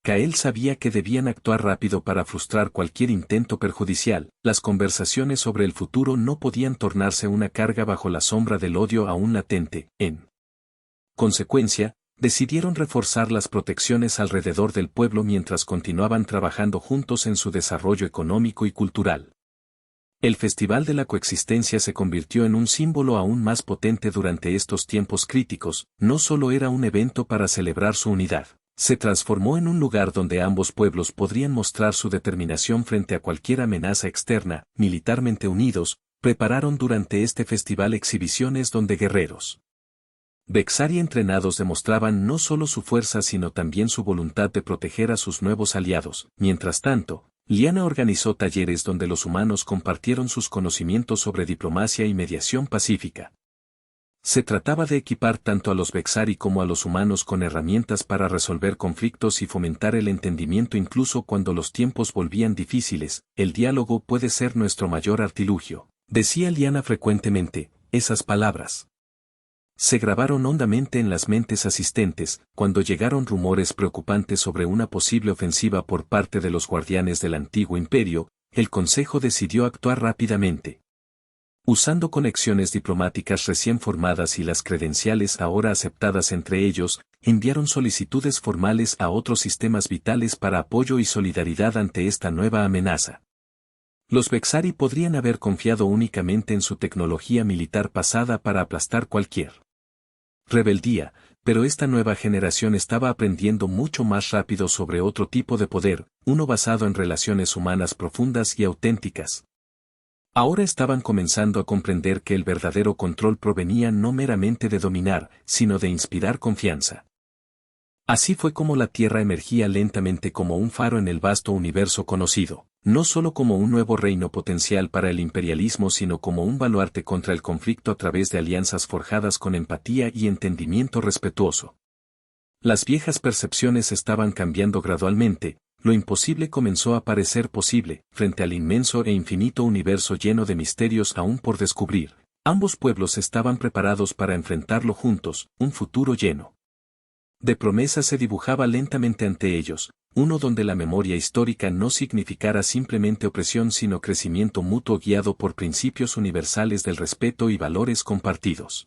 Kael sabía que debían actuar rápido para frustrar cualquier intento perjudicial. Las conversaciones sobre el futuro no podían tornarse una carga bajo la sombra del odio aún latente. En consecuencia, decidieron reforzar las protecciones alrededor del pueblo mientras continuaban trabajando juntos en su desarrollo económico y cultural. El Festival de la Coexistencia se convirtió en un símbolo aún más potente durante estos tiempos críticos. No solo era un evento para celebrar su unidad, se transformó en un lugar donde ambos pueblos podrían mostrar su determinación frente a cualquier amenaza externa. Militarmente unidos, prepararon durante este festival exhibiciones donde guerreros Vexari entrenados demostraban no solo su fuerza sino también su voluntad de proteger a sus nuevos aliados. Mientras tanto, Liana organizó talleres donde los humanos compartieron sus conocimientos sobre diplomacia y mediación pacífica. Se trataba de equipar tanto a los Vexari como a los humanos con herramientas para resolver conflictos y fomentar el entendimiento incluso cuando los tiempos volvían difíciles. El diálogo puede ser nuestro mayor artilugio, decía Liana frecuentemente. Esas palabras se grabaron hondamente en las mentes asistentes. Cuando llegaron rumores preocupantes sobre una posible ofensiva por parte de los Guardianes del Antiguo Imperio, el Consejo decidió actuar rápidamente. Usando conexiones diplomáticas recién formadas y las credenciales ahora aceptadas entre ellos, enviaron solicitudes formales a otros sistemas vitales para apoyo y solidaridad ante esta nueva amenaza. Los Vexari podrían haber confiado únicamente en su tecnología militar pasada para aplastar cualquier rebeldía, pero esta nueva generación estaba aprendiendo mucho más rápido sobre otro tipo de poder, uno basado en relaciones humanas profundas y auténticas. Ahora estaban comenzando a comprender que el verdadero control provenía no meramente de dominar, sino de inspirar confianza. Así fue como la Tierra emergía lentamente como un faro en el vasto universo conocido, no solo como un nuevo reino potencial para el imperialismo sino como un baluarte contra el conflicto a través de alianzas forjadas con empatía y entendimiento respetuoso. Las viejas percepciones estaban cambiando gradualmente, lo imposible comenzó a parecer posible, frente al inmenso e infinito universo lleno de misterios aún por descubrir. Ambos pueblos estaban preparados para enfrentarlo juntos, un futuro lleno de promesas se dibujaba lentamente ante ellos, uno donde la memoria histórica no significara simplemente opresión sino crecimiento mutuo guiado por principios universales del respeto y valores compartidos.